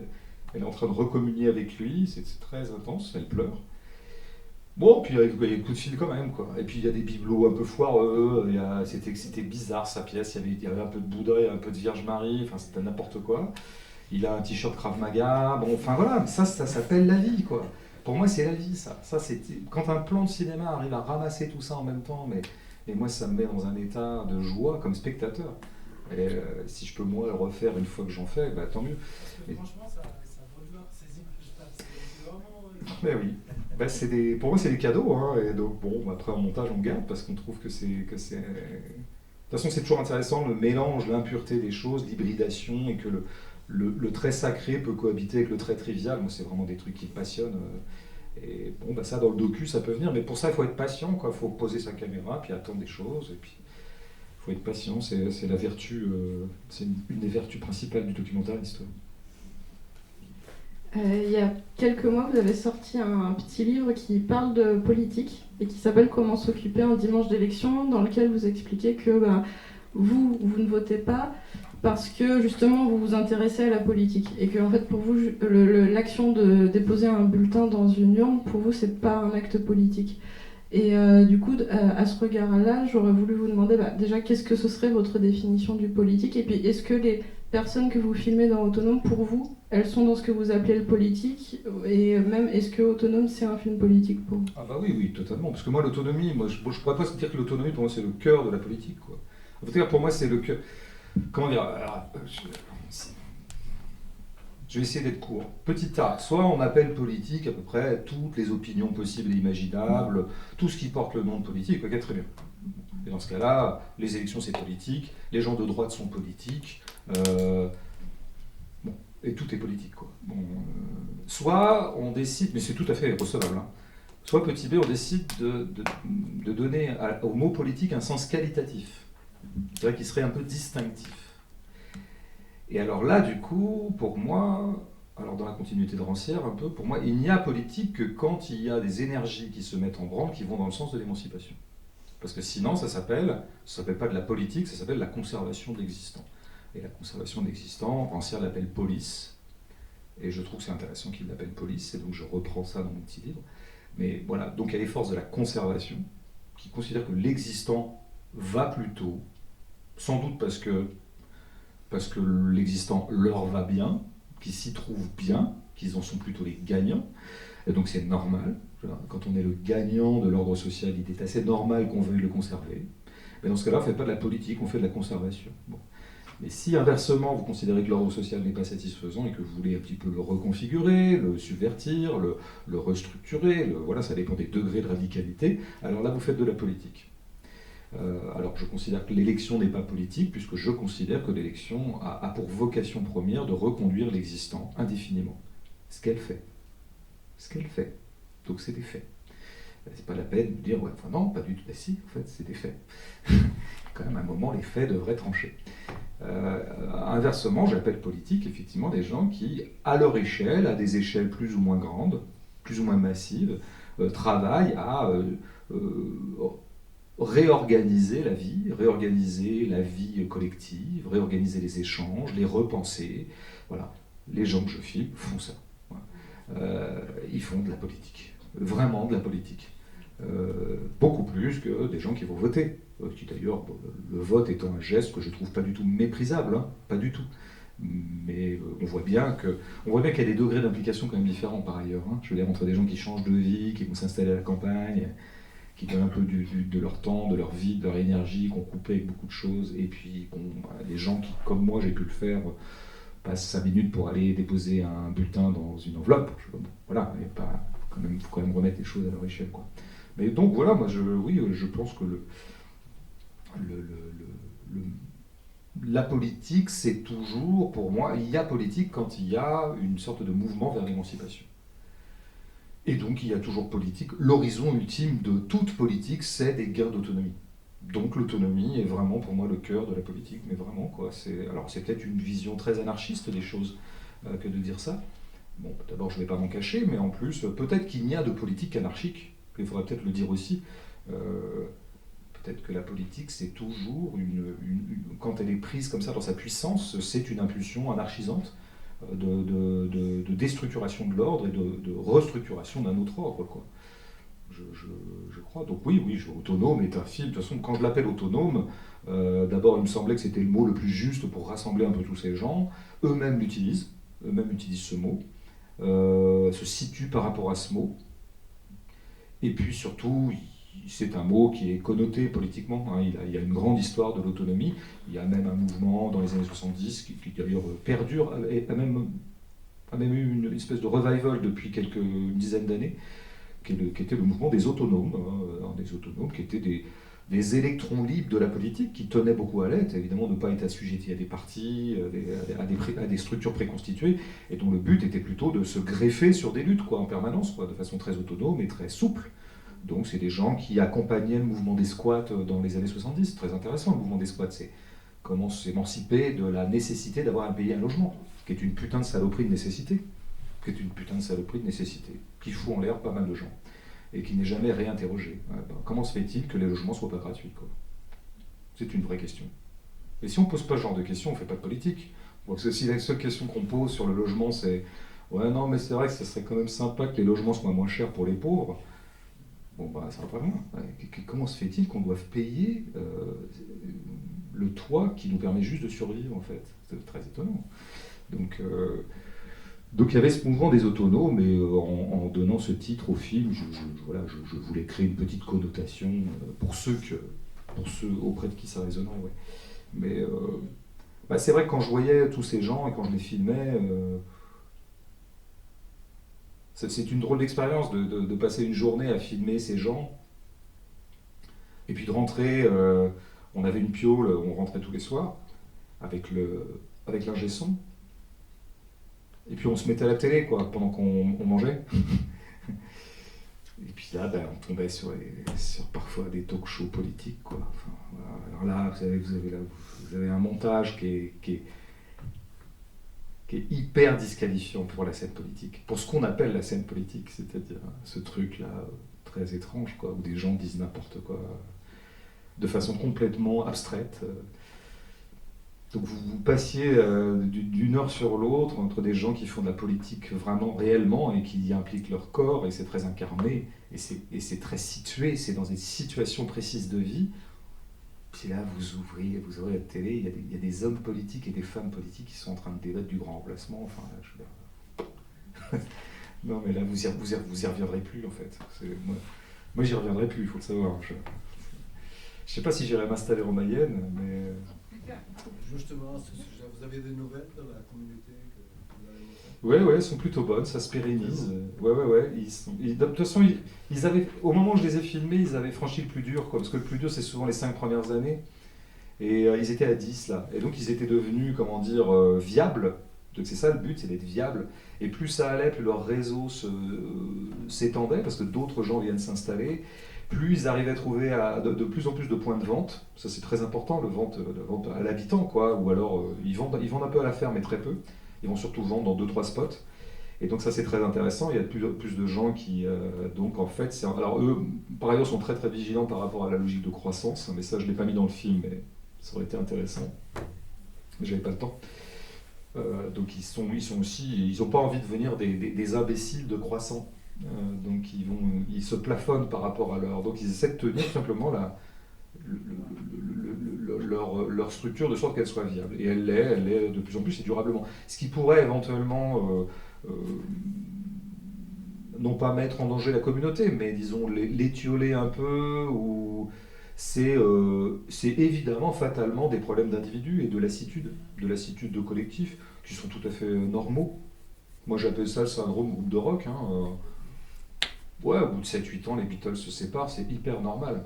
elle est en train de recommunier avec lui, c'est très intense, elle pleure. Bon, puis il y a des coups de fil quand même, quoi. Et puis il y a des bibelots un peu foireux, c'était bizarre sa pièce, il y avait un peu de Bouddha, un peu de Vierge Marie, enfin c'était n'importe quoi. Il a un t-shirt Krav Maga, bon, enfin voilà, ça s'appelle la vie, quoi. Pour moi, c'est la vie, ça. Quand un plan de cinéma arrive à ramasser tout ça en même temps, et moi, ça me met dans un état de joie comme spectateur. Et si je peux, moi, le refaire une fois que j'en fais, bah, tant mieux. Franchement, ça vaut de l'or, c'est vraiment... Mais oui. Bah, pour moi, c'est des cadeaux. Hein, et donc, bon, après, en montage, on garde parce qu'on trouve que c'est... De toute façon, c'est toujours intéressant, le mélange, l'impureté des choses, l'hybridation, et que le très sacré peut cohabiter avec le très trivial. Moi, c'est vraiment des trucs qui me passionnent. Et bon, ça dans le docu, ça peut venir, mais pour ça, il faut être patient, quoi. Il faut poser sa caméra, puis attendre des choses, et puis il faut être patient. C'est la vertu, c'est une des vertus principales du documentariste. Il y a quelques mois, vous avez sorti un petit livre qui parle de politique et qui s'appelle « Comment s'occuper un dimanche d'élection », dans lequel vous expliquez que vous ne votez pas parce que justement vous vous intéressez à la politique et que en fait pour vous l'action de déposer un bulletin dans une urne, pour vous c'est pas un acte politique. Et du coup, à ce regard-là, j'aurais voulu vous demander déjà qu'est-ce que ce serait votre définition du politique, et puis est-ce que les personnes que vous filmez dans Autonome, pour vous, elles sont dans ce que vous appelez le politique, et même est-ce que Autonome c'est un film politique pour vous? Ah bah oui, oui, totalement. Parce que moi, l'autonomie, je pourrais pas dire que l'autonomie, pour moi, c'est le cœur de la politique, quoi. En fait, pour moi, c'est le cœur. Comment dire, alors, je vais essayer d'être court. Petit A, soit on appelle politique à peu près toutes les opinions possibles et imaginables, tout ce qui porte le nom de politique, ok, très bien. Et dans ce cas-là, les élections c'est politique, les gens de droite sont politiques, bon, et tout est politique, quoi. Bon, soit on décide, mais c'est tout à fait recevable, hein, soit petit B, on décide de donner au mot politique un sens qualitatif, c'est-à-dire qu'il serait un peu distinctif. Et alors là, du coup, pour moi, alors dans la continuité de Rancière un peu, pour moi, il n'y a politique que quand il y a des énergies qui se mettent en branle, qui vont dans le sens de l'émancipation. Parce que sinon, ça s'appelle pas de la politique, ça s'appelle la conservation de l'existant. Et la conservation de l'existant, Rancière l'appelle police, et je trouve que c'est intéressant qu'il l'appelle police, et donc je reprends ça dans mon petit livre. Mais voilà, donc il y a les forces de la conservation, qui considèrent que l'existant va plutôt, sans doute parce que l'existant leur va bien, qu'ils s'y trouvent bien, qu'ils en sont plutôt les gagnants, et donc c'est normal. Quand on est le gagnant de l'ordre social, il est assez normal qu'on veuille le conserver. Mais dans ce cas-là, on ne fait pas de la politique, on fait de la conservation. Bon. Mais si inversement, vous considérez que l'ordre social n'est pas satisfaisant et que vous voulez un petit peu le reconfigurer, le subvertir, le restructurer, voilà, ça dépend des degrés de radicalité, alors là, vous faites de la politique. Alors je considère que l'élection n'est pas politique, puisque je considère que l'élection a pour vocation première de reconduire l'existant indéfiniment. Ce qu'elle fait. Donc c'est des faits. C'est pas la peine de dire, ouais, enfin non, pas du tout. Si, en fait, c'est des faits. Quand même, à un moment, les faits devraient trancher. Inversement, j'appelle politique, effectivement, des gens qui, à leur échelle, à des échelles plus ou moins grandes, plus ou moins massives, travaillent à réorganiser la vie collective, réorganiser les échanges, les repenser. Voilà. Les gens que je filme font ça. Voilà. Ils font de la politique. Vraiment de la politique. Beaucoup plus que des gens qui vont voter. Qui d'ailleurs, le vote étant un geste que je trouve pas du tout méprisable, hein, pas du tout. Mais on voit bien qu'il y a des degrés d'implication quand même différents par ailleurs. Hein. Je veux dire, entre des gens qui changent de vie, qui vont s'installer à la campagne, qui donnent un peu de leur temps, de leur vie, de leur énergie, qui ont coupé avec beaucoup de choses, et puis des gens qui, comme moi j'ai pu le faire, passent 5 minutes pour aller déposer un bulletin dans une enveloppe. Voilà, il faut quand même remettre les choses à leur échelle, quoi. Mais donc voilà, moi je pense que la politique, c'est toujours, pour moi, il y a politique quand il y a une sorte de mouvement vers l'émancipation. Et donc il y a toujours politique. L'horizon ultime de toute politique, c'est des gains d'autonomie. Donc l'autonomie est vraiment pour moi le cœur de la politique, mais vraiment, quoi. Alors c'est peut-être une vision très anarchiste des choses que de dire ça. Bon, d'abord je ne vais pas m'en cacher, mais en plus, peut-être qu'il n'y a de politique qu'anarchique. Il faudrait peut-être le dire aussi. Peut-être que la politique, c'est toujours quand elle est prise comme ça dans sa puissance, c'est une impulsion anarchisante de déstructuration de l'ordre et de restructuration d'un autre ordre, quoi. Je crois. Donc oui, Autonome est un film. De toute façon, quand je l'appelle Autonome, d'abord il me semblait que c'était le mot le plus juste pour rassembler un peu tous ces gens. Eux-mêmes utilisent ce mot, se situent par rapport à ce mot. Et puis surtout, c'est un mot qui est connoté politiquement. Hein. Il y a une grande histoire de l'autonomie. Il y a même un mouvement dans les années 70 qui d'ailleurs perdure, et a même eu une espèce de revival depuis une dizaine d'années, qui était le mouvement des autonomes. Des autonomes qui étaient des électrons libres de la politique, qui tenaient beaucoup à l'être, évidemment de ne pas être assujettis à des partis, à des structures préconstituées, et dont le but était plutôt de se greffer sur des luttes, quoi, en permanence, quoi, de façon très autonome et très souple. Donc c'est des gens qui accompagnaient le mouvement des squats dans les années 70. Très intéressant, le mouvement des squats, c'est comment s'émanciper de la nécessité d'avoir à payer un logement, qui est une putain de saloperie de nécessité, qui fout en l'air pas mal de gens, et qui n'est jamais réinterrogé. Comment se fait-il que les logements ne soient pas gratuits, quoi ? C'est une vraie question. Et si on ne pose pas ce genre de questions, on ne fait pas de politique. Parce que si la seule question qu'on pose sur le logement, c'est « Ouais, non, mais c'est vrai que ce serait quand même sympa que les logements soient moins chers pour les pauvres », Bon, bah, ça va pas loin. Comment se fait-il qu'on doive payer le toit qui nous permet juste de survivre, en fait? C'est très étonnant. Donc il y avait ce mouvement des autonomes, et en donnant ce titre au film, je voulais créer une petite connotation pour ceux auprès de qui ça résonnerait. Ouais. Mais c'est vrai que quand je voyais tous ces gens et quand je les filmais, c'est une drôle d'expérience de passer une journée à filmer ces gens, et puis de rentrer, on avait une piole, on rentrait tous les soirs, avec l'ingé son, et puis on se mettait à la télé, quoi, pendant qu'on mangeait. Et puis là, on tombait sur parfois des talk-shows politiques, quoi. Enfin, voilà. Alors là, vous avez un montage qui est hyper disqualifiant pour la scène politique, pour ce qu'on appelle la scène politique, c'est-à-dire ce truc-là très étrange, quoi, où des gens disent n'importe quoi, de façon complètement abstraite. Donc vous passiez d'une heure sur l'autre entre des gens qui font de la politique vraiment réellement et qui y impliquent leur corps, et c'est très incarné, et c'est très situé, c'est dans des situations précises de vie. Puis là, vous aurez la télé, il y a des hommes politiques et des femmes politiques qui sont en train de débattre du grand remplacement. Enfin, là, je veux dire... Non, mais là, vous y reviendrez plus, en fait. Moi, j'y reviendrai plus, il faut le savoir. Je sais pas si j'irai m'installer en Mayenne, mais... Justement, vous avez des nouvelles de la communauté que vous avez votée? Ouais, elles sont plutôt bonnes, ça se pérennise. Ouais. De toute façon, ils avaient, au moment où je les ai filmés, ils avaient franchi le plus dur, quoi, parce que le plus dur, c'est souvent les 5 premières années. Et ils étaient à 10, là. Et donc, ils étaient devenus, viables. Donc, c'est ça le but, c'est d'être viables. Et plus ça allait, plus leur réseau s'étendait, parce que d'autres gens viennent s'installer. Plus ils arrivaient à trouver de plus en plus de points de vente. Ça, c'est très important, la vente à l'habitant, quoi. Ou alors, ils vendent un peu à la ferme, mais très peu. Ils vont surtout vendre dans 2-3 spots. Et donc ça, c'est très intéressant. Il y a de plus de gens qui... donc en fait, alors eux, par ailleurs, sont très très vigilants par rapport à la logique de croissance. Mais ça, je ne l'ai pas mis dans le film, mais ça aurait été intéressant. Mais j'avais pas le temps. Donc ils sont aussi... Ils n'ont pas envie de devenir des imbéciles de croissants. Donc ils se plafonnent par rapport à leur... Donc ils essaient de tenir simplement leur structure de sorte qu'elle soit viable. Et elle l'est de plus en plus et durablement. Ce qui pourrait éventuellement... non pas mettre en danger la communauté, mais disons l'étioler un peu, ou c'est évidemment fatalement des problèmes d'individus et de lassitude de collectif, qui sont tout à fait normaux. Moi j'appelle ça le syndrome groupe de rock. Ouais, au bout de 7-8 ans, les Beatles se séparent, c'est hyper normal.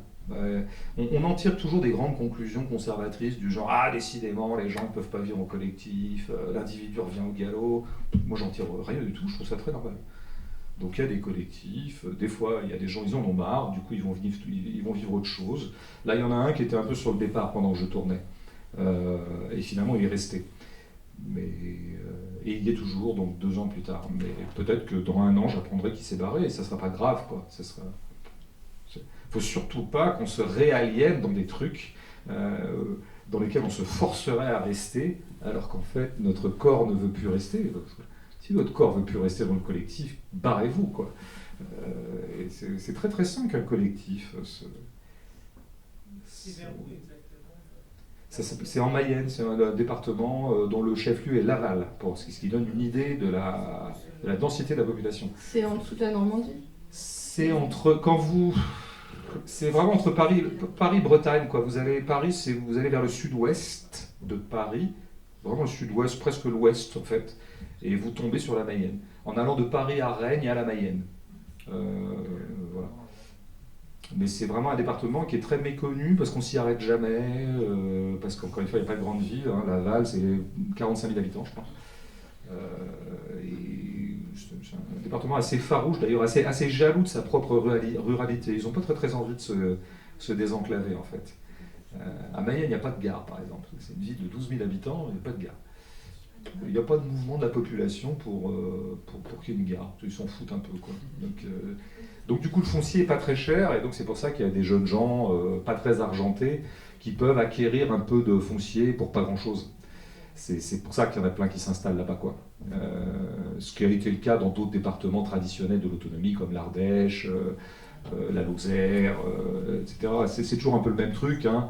On en tire toujours des grandes conclusions conservatrices du genre « Ah, décidément, les gens ne peuvent pas vivre en collectif, l'individu revient au galop ». Moi, j'en tire rien du tout, je trouve ça très normal. Donc il y a des collectifs, des fois, il y a des gens, ils en ont marre, du coup, ils vont vivre autre chose. Là, il y en a un qui était un peu sur le départ pendant que je tournais, et finalement, il est resté. Et il y est toujours, donc 2 ans plus tard. Mais peut-être que dans 1 an, j'apprendrai qu'il s'est barré, et ça ne sera pas grave, quoi. Faut surtout pas qu'on se réaliène dans des trucs dans lesquels on se forcerait à rester, alors qu'en fait, notre corps ne veut plus rester. Si votre corps ne veut plus rester dans le collectif, barrez-vous, quoi. Et c'est très très sain qu'un collectif... C'est vers où exactement? C'est en Mayenne, c'est un département dont le chef-lieu est Laval, ce qui donne une idée de la densité de la population. C'est en dessous de la Normandie? C'est c'est vraiment entre Paris-Bretagne, quoi. Vous allez vers le sud-ouest de Paris, vraiment le sud-ouest, presque l'ouest en fait, et vous tombez sur la Mayenne. En allant de Paris à Rennes, il y a la Mayenne. Voilà. Mais c'est vraiment un département qui est très méconnu parce qu'on s'y arrête jamais, parce qu'encore une fois, il n'y a pas de grande ville. Laval, c'est 45 000 habitants, je pense. Et c'est un département assez farouche, d'ailleurs assez jaloux de sa propre ruralité. Ils n'ont pas très très envie de se désenclaver, en fait. À Mayenne, il n'y a pas de gare, par exemple. C'est une ville de 12 000 habitants, il n'y a pas de gare. Il n'y a pas de mouvement de la population pour qu'il y ait une gare. Ils s'en foutent un peu, quoi. Donc du coup, le foncier n'est pas très cher, et donc c'est pour ça qu'il y a des jeunes gens pas très argentés qui peuvent acquérir un peu de foncier pour pas grand-chose. C'est pour ça qu'il y en a plein qui s'installent là-bas, quoi. Ce qui a été le cas dans d'autres départements traditionnels de l'autonomie, comme l'Ardèche, la Lozère, etc. C'est toujours un peu le même truc, hein.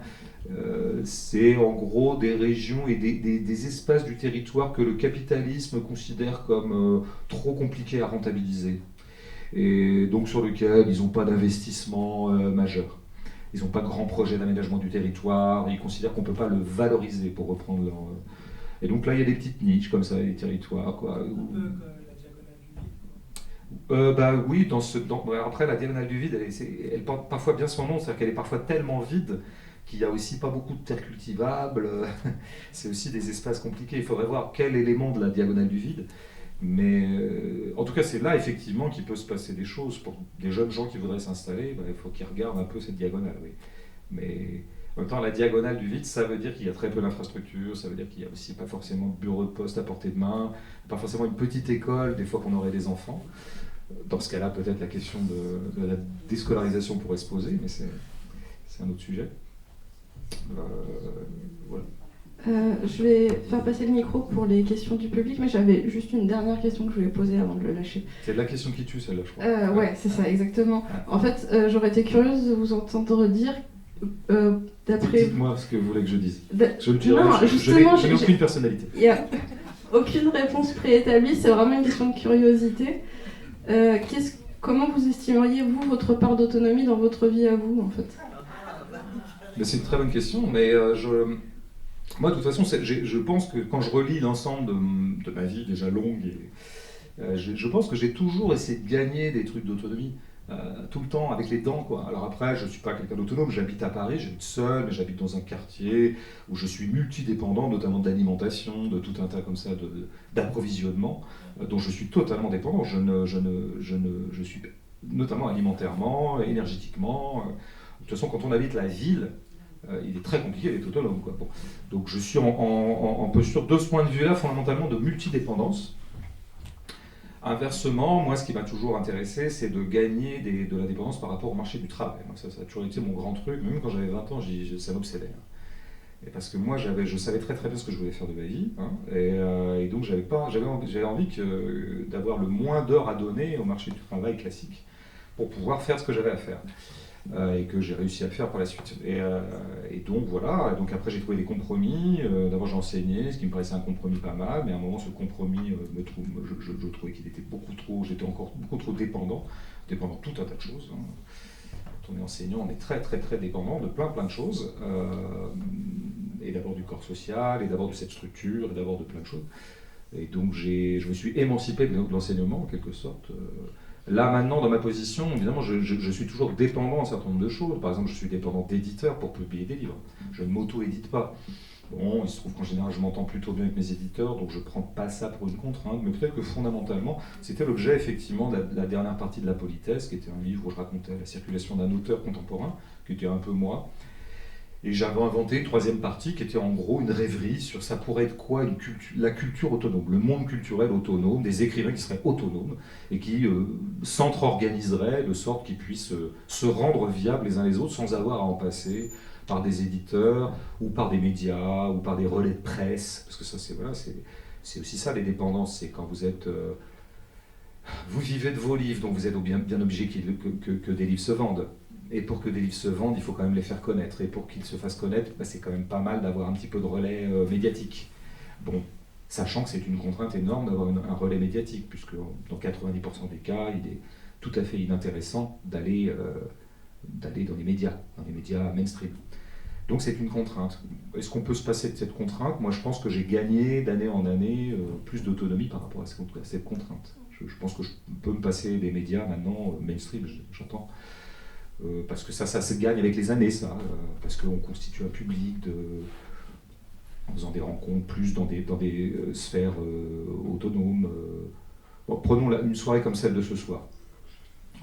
C'est en gros des régions et des espaces du territoire que le capitalisme considère comme trop compliqués à rentabiliser. Et donc sur lequel ils n'ont pas d'investissement majeur. Ils n'ont pas de grands projets d'aménagement du territoire, ils considèrent qu'on ne peut pas le valoriser pour reprendre leur... Et donc là, il y a des petites niches comme ça, des territoires. Quoi, un peu comme la diagonale du vide. Bah oui, après la diagonale du vide, elle porte parfois bien son nom, c'est-à-dire qu'elle est parfois tellement vide qu'il n'y a aussi pas beaucoup de terres cultivables. C'est aussi des espaces compliqués. Il faudrait voir quel élément de la diagonale du vide. Mais en tout cas, c'est là effectivement qu'il peut se passer des choses. Pour des jeunes gens qui voudraient s'installer, il faut qu'ils regardent un peu cette diagonale. Oui. Mais en même temps, la diagonale du vide, ça veut dire qu'il y a très peu d'infrastructures, ça veut dire qu'il n'y a aussi pas forcément de bureau de poste à portée de main, pas forcément une petite école, des fois qu'on aurait des enfants. Dans ce cas-là, peut-être la question de la déscolarisation pourrait se poser, mais c'est un autre sujet. Voilà. Je vais faire passer le micro pour les questions du public, mais j'avais juste une dernière question que je voulais poser avant de le lâcher. C'est la question qui tue, celle-là, je crois. Ouais, c'est ça, exactement. En fait, j'aurais été curieuse de vous entendre dire, d'après... Dites-moi ce que vous voulez que je dise. Je ne dirai, je n'ai aucune personnalité. Il n'y a aucune réponse préétablie, c'est vraiment une question de curiosité. Comment vous estimeriez, vous, votre part d'autonomie dans votre vie à vous, en fait ? Mais c'est une très bonne question, mais moi, de toute façon, je pense que quand je relis l'ensemble de ma vie déjà longue, je pense que j'ai toujours essayé de gagner des trucs d'autonomie, tout le temps, avec les dents, quoi. Alors après, je ne suis pas quelqu'un d'autonome, j'habite à Paris, j'habite seul, mais j'habite dans un quartier où je suis multidépendant, notamment d'alimentation, de tout un tas comme ça d'approvisionnement, dont je suis totalement dépendant. Je suis notamment alimentairement, énergétiquement. De toute façon, quand on habite la ville, il est très compliqué d'être autonome, quoi. Bon. Donc je suis en posture, de ce point de vue-là, fondamentalement de multidépendance. Inversement, moi, ce qui m'a toujours intéressé, c'est de gagner de la dépendance par rapport au marché du travail. Moi, ça a toujours été mon grand truc. Même quand j'avais 20 ans, ça m'obsédait. Et parce que moi, je savais très très bien ce que je voulais faire de ma vie. Hein, et donc, j'avais envie d'avoir le moins d'heures à donner au marché du travail classique pour pouvoir faire ce que j'avais à faire. Et que j'ai réussi à le faire par la suite. Et donc voilà, donc après j'ai trouvé des compromis. D'abord j'ai enseigné, ce qui me paraissait un compromis pas mal, mais à un moment ce compromis, je trouvais qu'il était j'étais encore beaucoup trop dépendant de tout un tas de choses. Hein. Quand on est enseignant, on est très très très dépendant de plein de choses, et d'abord du corps social, et d'abord de cette structure, et d'abord de plein de choses. Et donc je me suis émancipé de l'enseignement en quelque sorte. Là, maintenant, dans ma position, évidemment, je suis toujours dépendant d'un certain nombre de choses. Par exemple, je suis dépendant d'éditeurs pour publier des livres. Je ne m'auto-édite pas. Bon, il se trouve qu'en général, je m'entends plutôt bien avec mes éditeurs, donc je ne prends pas ça pour une contrainte. Mais peut-être que fondamentalement, c'était l'objet, effectivement, de la dernière partie de La Politesse, qui était un livre où je racontais la circulation d'un auteur contemporain, qui était un peu moi. Et j'avais inventé une troisième partie qui était en gros une rêverie sur ça pourrait être quoi la culture autonome, le monde culturel autonome, des écrivains qui seraient autonomes et qui s'entre-organiseraient de sorte qu'ils puissent se rendre viables les uns les autres sans avoir à en passer par des éditeurs ou par des médias ou par des relais de presse. Parce que ça, c'est aussi ça les dépendances, c'est quand vous êtes... vous vivez de vos livres, donc vous êtes bien obligé que des livres se vendent. Et pour que des livres se vendent, il faut quand même les faire connaître. Et pour qu'ils se fassent connaître, c'est quand même pas mal d'avoir un petit peu de relais médiatique. Bon, sachant que c'est une contrainte énorme d'avoir un relais médiatique, puisque dans 90% des cas, il est tout à fait inintéressant d'aller dans les médias mainstream. Donc c'est une contrainte. Est-ce qu'on peut se passer de cette contrainte ? Moi, je pense que j'ai gagné d'année en année plus d'autonomie par rapport à cette contrainte. Je pense que je peux me passer des médias maintenant mainstream, j'entends. Parce que ça se gagne avec les années, ça. Parce qu'on constitue un public en faisant des rencontres plus dans des sphères autonomes. Bon, prenons une soirée comme celle de ce soir.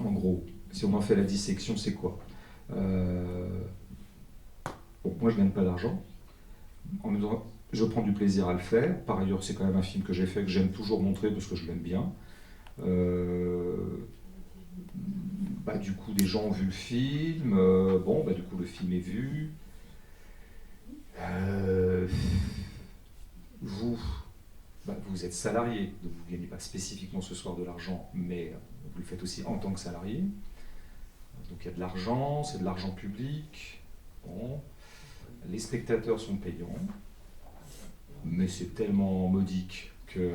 En gros, si on en fait la dissection, c'est quoi ? Bon, moi, je ne gagne pas d'argent. En même temps, je prends du plaisir à le faire. Par ailleurs, c'est quand même un film que j'ai fait, que j'aime toujours montrer parce que je l'aime bien. Du coup, des gens ont vu le film. Du coup, le film est vu. Vous êtes salarié, donc vous ne gagnez pas spécifiquement ce soir de l'argent, mais vous le faites aussi en tant que salarié. Donc il y a de l'argent, c'est de l'argent public. Bon. Les spectateurs sont payants, mais c'est tellement modique que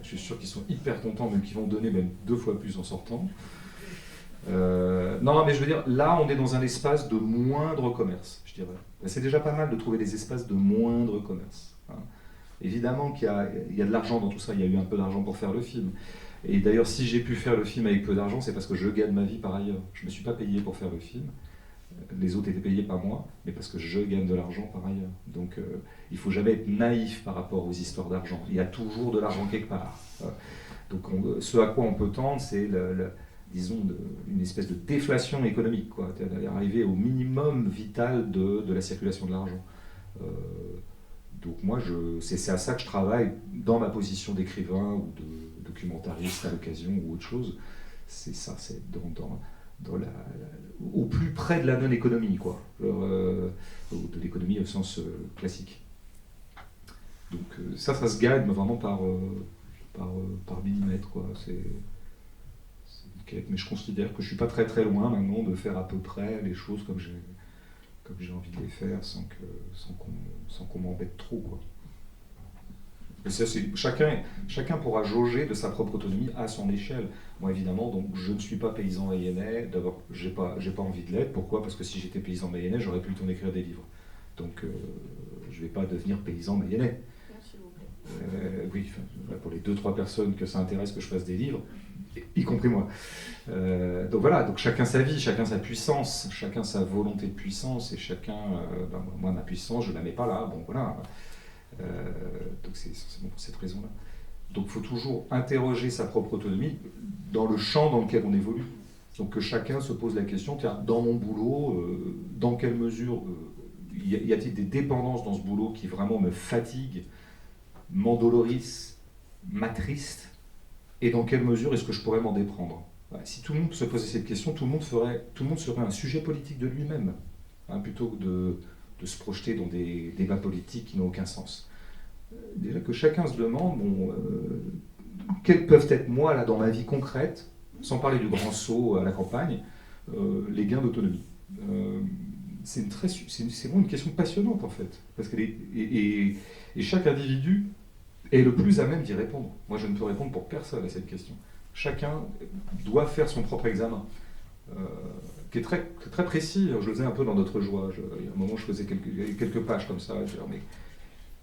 je suis sûr qu'ils sont hyper contents, même qu'ils vont donner même 2 fois plus en sortant. Non, mais je veux dire, là, on est dans un espace de moindre commerce, je dirais. C'est déjà pas mal de trouver des espaces de moindre commerce. Hein. Évidemment qu'il y a de l'argent dans tout ça, il y a eu un peu d'argent pour faire le film. Et d'ailleurs, si j'ai pu faire le film avec peu d'argent, c'est parce que je gagne ma vie par ailleurs. Je ne me suis pas payé pour faire le film. Les autres étaient payés par moi, mais parce que je gagne de l'argent par ailleurs. Donc il ne faut jamais être naïf par rapport aux histoires d'argent. Il y a toujours de l'argent quelque part. Donc ce à quoi on peut tendre, c'est disons une espèce de déflation économique, quoi. Arriver au minimum vital de la circulation de l'argent. Donc moi, c'est à ça que je travaille dans ma position d'écrivain ou de documentariste à l'occasion ou autre chose. C'est ça, c'est au plus près de la non-économie, quoi. De l'économie au sens classique. Donc ça se gagne vraiment par millimètre, quoi. Mais je considère que je suis pas très très loin maintenant de faire à peu près les choses comme j'ai envie de les faire sans qu'on m'embête trop, quoi. Et ça, chacun pourra jauger de sa propre autonomie à son échelle. Moi, évidemment, donc, je ne suis pas paysan mayennais. D'abord, j'ai pas envie de l'être. Pourquoi ? Parce que si j'étais paysan mayennais, j'aurais pu le temps d'écrire des livres. Donc, je ne vais pas devenir paysan mayennais. S'il vous plaît. Oui, pour les 2-3 personnes que ça intéresse que je fasse des livres, y compris moi. Donc voilà, donc chacun sa vie, chacun sa puissance, chacun sa volonté de puissance, et chacun, moi ma puissance, je ne la mets pas là, bon voilà. Donc c'est essentiellement pour cette raison-là. Donc il faut toujours interroger sa propre autonomie dans le champ dans lequel on évolue. Donc que chacun se pose la question, tiens, dans mon boulot, dans quelle mesure y a-t-il des dépendances dans ce boulot qui vraiment me fatiguent, m'endolorissent, m'attristent, et dans quelle mesure est-ce que je pourrais m'en déprendre ? Si tout le monde se posait cette question, tout le monde serait un sujet politique de lui-même, hein, plutôt que de se projeter dans des débats politiques qui n'ont aucun sens. Déjà que chacun se demande, quels peuvent être moi, là, dans ma vie concrète, sans parler du grand saut à la campagne, les gains d'autonomie. C'est vraiment une question passionnante, en fait, parce que et chaque individu est le plus à même d'y répondre. Moi, je ne peux répondre pour personne à cette question. Chacun doit faire son propre examen, qui est très précis. Je le faisais un peu dans Notre Joie. Il y a un moment, je faisais quelques pages comme ça.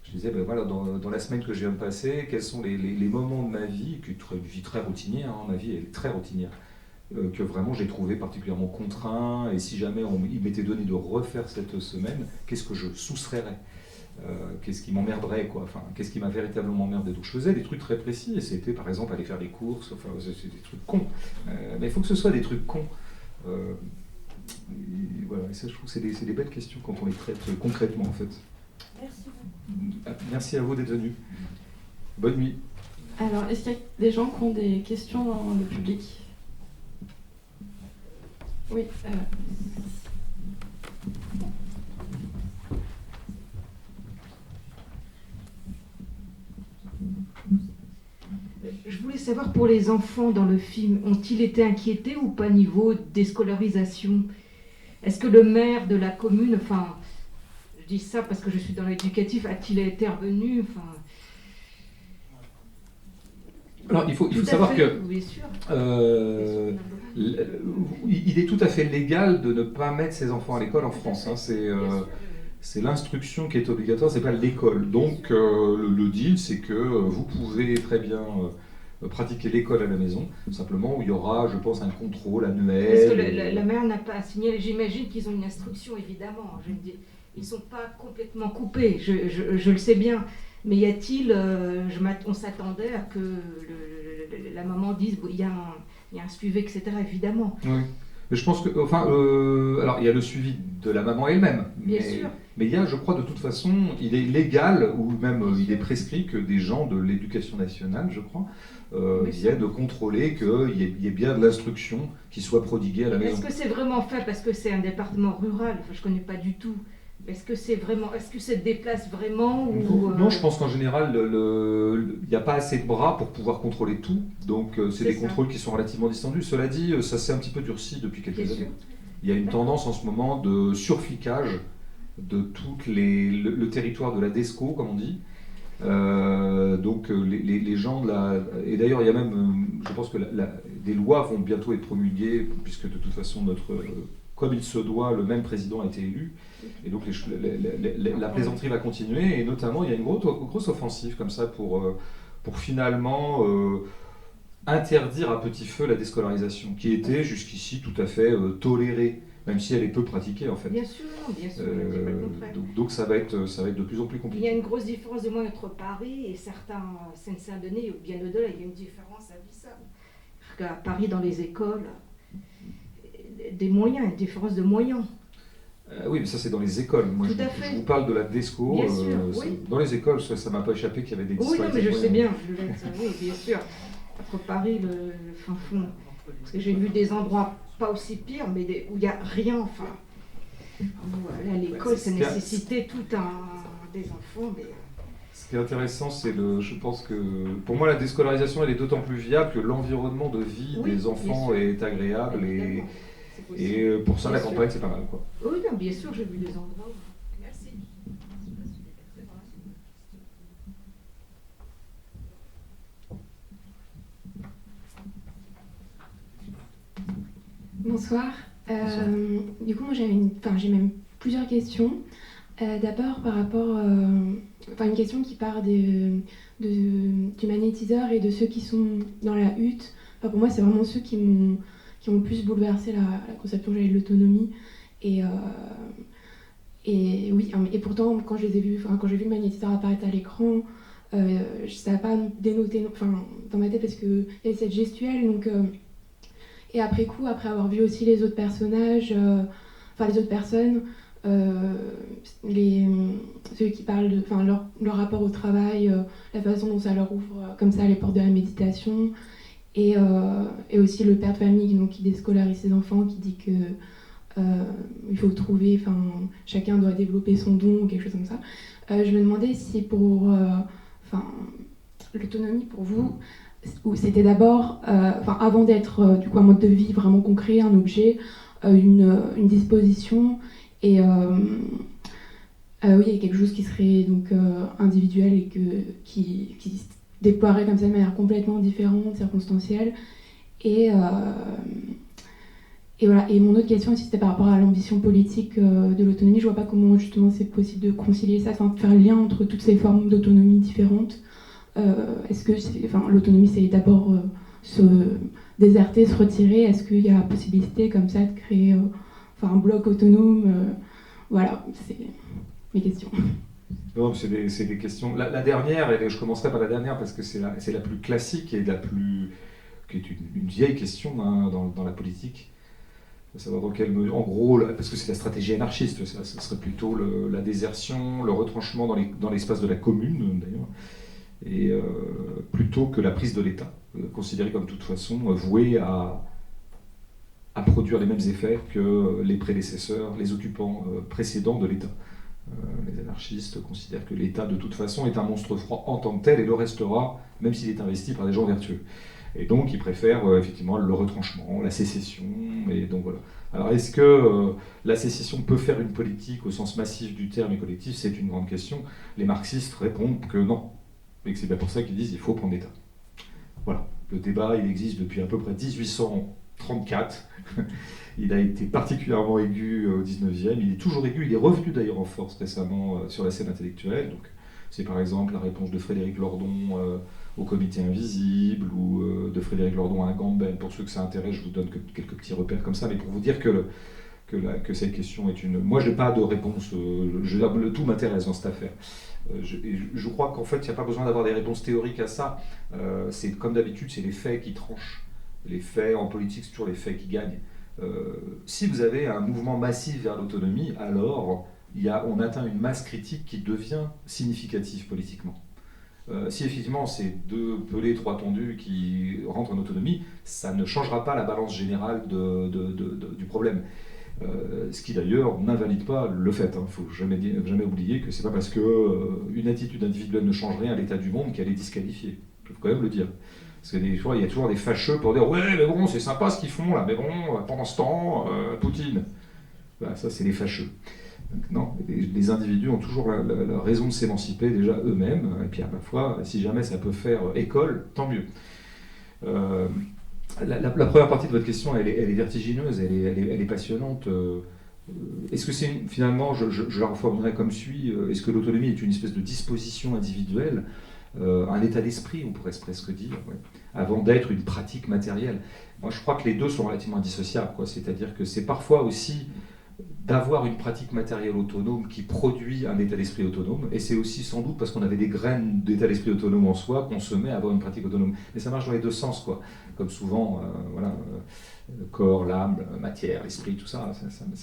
Je disais, ben voilà, dans la semaine que je viens de passer, quels sont les moments de ma vie, une vie très routinière, hein, ma vie est très routinière, que vraiment j'ai trouvé particulièrement contraint, et si jamais il m'était donné de refaire cette semaine, qu'est-ce que je soustrairais ? Qu'est-ce qui m'emmerderait, quoi. Enfin, qu'est-ce qui m'a véritablement emmerdé. Donc je faisais des trucs très précis, et c'était par exemple aller faire des courses, enfin c'est des trucs cons, mais il faut que ce soit des trucs cons. Et voilà, et ça je trouve que c'est des belles questions quand on les traite concrètement, en fait. Merci. Merci à vous d'être venus. Bonne nuit. Alors, est-ce qu'il y a des gens qui ont des questions dans le public ? Oui. Je voulais savoir, pour les enfants dans le film, ont-ils été inquiétés ou pas niveau déscolarisation ? Est-ce que le maire de la commune, enfin, je dis ça parce que je suis dans l'éducatif, a-t-il intervenu, enfin... Alors, il faut savoir que oui, sûr. Il est tout à fait légal de ne pas mettre ses enfants à l'école en France. Hein. C'est l'instruction qui est obligatoire, c'est pas l'école. Donc le deal, c'est que vous pouvez très bien pratiquer l'école à la maison, simplement où il y aura, je pense, un contrôle annuel. Parce que la mère n'a pas signalé. J'imagine qu'ils ont une instruction, évidemment. Je dis, ils ne sont pas complètement coupés, je le sais bien. Mais y a-t-il, on s'attendait à que la maman dise, il y a un suivi, etc., évidemment. Oui. Mais je pense que, alors il y a le suivi de la maman elle-même. Bien sûr. Mais il y a, je crois, de toute façon, il est légal, ou même il est prescrit que des gens de l'éducation nationale, je crois, viennent contrôler qu'il y ait bien de l'instruction qui soit prodiguée à la maison. Est-ce que c'est vraiment fait parce que c'est un département rural ? Enfin, je ne connais pas du tout. Est-ce que se déplace vraiment ou Non, je pense qu'en général, il n'y a pas assez de bras pour pouvoir contrôler tout. Donc, c'est des contrôles qui sont relativement distendus. Cela dit, ça s'est un petit peu durci depuis quelques années. il y a une tendance en ce moment de surflicage de tout le territoire de la DESCO, comme on dit. Donc les gens de la... Et d'ailleurs, il y a même, je pense que des lois vont bientôt être promulguées, puisque de toute façon, comme il se doit, le même président a été élu. Et donc la plaisanterie va continuer. Et notamment, il y a une grosse offensive comme ça pour finalement interdire à petit feu la déscolarisation, qui était jusqu'ici tout à fait tolérée, même si elle est peu pratiquée en fait. Bien sûr, donc ça va être de plus en plus compliqué. Il y a une grosse différence de moins entre Paris et certains Seine-Saint-Denis, ou bien au-delà, il y a une différence abyssale. À Paris, dans les écoles, des moyens, une différence de moyens. Oui, mais ça c'est dans les écoles. Moi, je vous parle de la DESCO. Bien sûr, oui. Dans les écoles, ça ne m'a pas échappé qu'il y avait des disparités. Oui, non, mais je sais bien, oui, bien sûr. Entre Paris, le fin fond. Parce que j'ai vu des endroits pas aussi pires, mais où il n'y a rien. Enfin, voilà, l'école, ça nécessitait tout des enfants. Mais... Ce qui est intéressant, je pense que pour moi, la déscolarisation, elle est d'autant plus viable que l'environnement de vie des enfants est agréable. Et pour ça, la campagne, c'est pas mal, quoi. Oui, non, bien sûr, j'ai vu des endroits. Merci. Bonsoir. Du coup, moi, j'ai même plusieurs questions. D'abord, par rapport, une question qui part du magnétiseur et de ceux qui sont dans la hutte. Pour moi, c'est vraiment ceux qui ont le plus bouleversé la conception de l'autonomie. Et oui, et pourtant, quand j'ai vu le magnétiseur apparaître à l'écran, ça n'a pas dénoté dans ma tête parce qu'il y avait cette gestuelle. Donc, et après coup, après avoir vu aussi les autres personnages, les autres personnes, ceux qui parlent de leur rapport au travail, la façon dont ça leur ouvre comme ça les portes de la méditation, et aussi le père de famille donc, qui déscolarise ses enfants, qui dit que il faut trouver, chacun doit développer son don ou quelque chose comme ça. Je me demandais si pour l'autonomie pour vous, où c'était d'abord, avant d'être du coup un mode de vie vraiment concret, un objet, une disposition, et oui, quelque chose qui serait donc individuel et qui se déploierait comme ça de manière complètement différente, circonstancielle. Et voilà. Et mon autre question aussi, c'était par rapport à l'ambition politique de l'autonomie. Je vois pas comment justement c'est possible de concilier ça, de faire le lien entre toutes ces formes d'autonomie différentes. Est-ce que l'autonomie, c'est d'abord se déserter, se retirer? Est-ce qu'il y a possibilité comme ça de créer un bloc autonome? Voilà, c'est mes questions. Non, c'est des questions. La dernière, et je commencerai par la dernière parce que c'est la plus classique et qui est une vieille question dans la politique. De savoir dans quelle mesure, en gros, parce que c'est la stratégie anarchiste, ça serait plutôt la désertion, le retranchement dans l'espace de la commune, d'ailleurs. Et plutôt que la prise de l'État, considérée comme de toute façon vouée à produire les mêmes effets que les prédécesseurs, les occupants précédents de l'État. Les anarchistes considèrent que l'État, de toute façon, est un monstre froid en tant que tel et le restera, même s'il est investi par des gens vertueux. Et donc, ils préfèrent effectivement le retranchement, la sécession, et donc voilà. Alors, est-ce que la sécession peut faire une politique au sens massif du terme et collectif? C'est une grande question. Les marxistes répondent que non. Et que c'est bien pour ça qu'ils disent qu'il faut prendre l'État. Voilà. Le débat, il existe depuis à peu près 1834. Il a été particulièrement aigu au 19e. Il est toujours aigu. Il est revenu d'ailleurs en force récemment sur la scène intellectuelle. Donc, c'est par exemple la réponse de Frédéric Lordon au Comité Invisible ou de Frédéric Lordon à Agamben. Pour ceux que ça intéresse, je vous donne quelques petits repères comme ça. Mais pour vous dire que cette question est une... Moi, je n'ai pas de réponse. Tout m'intéresse dans cette affaire. Je crois qu'en fait, il n'y a pas besoin d'avoir des réponses théoriques à ça. C'est comme d'habitude, c'est les faits qui tranchent. Les faits en politique, c'est toujours les faits qui gagnent. Si vous avez un mouvement massif vers l'autonomie, alors on atteint une masse critique qui devient significative politiquement. Si effectivement c'est 2 pelés, 3 tondus qui rentrent en autonomie, ça ne changera pas la balance générale du problème. Ce qui d'ailleurs n'invalide pas le fait. Il ne faut jamais oublier que ce n'est pas parce qu'une attitude individuelle ne change rien à l'état du monde qu'elle est disqualifiée. Il faut quand même le dire. Parce qu'il y a toujours des fâcheux pour dire « Ouais, mais bon, c'est sympa ce qu'ils font là, mais bon, pendant ce temps, Poutine. » Ça, c'est les fâcheux. Donc, non, les individus ont toujours la raison de s'émanciper déjà eux-mêmes, et puis à la fois, si jamais ça peut faire école, tant mieux. La première partie de votre question, elle est vertigineuse, elle est passionnante. Est-ce que c'est finalement, je la reformulerai comme suit, est-ce que l'autonomie est une espèce de disposition individuelle, un état d'esprit, on pourrait presque dire, ouais, avant d'être une pratique matérielle? Moi, je crois que les deux sont relativement indissociables, quoi. C'est-à-dire que c'est parfois aussi d'avoir une pratique matérielle autonome qui produit un état d'esprit autonome, et c'est aussi sans doute parce qu'on avait des graines d'état d'esprit autonome en soi qu'on se met à avoir une pratique autonome. Mais ça marche dans les deux sens, quoi. Comme souvent, le corps, l'âme, la matière, l'esprit, tout ça,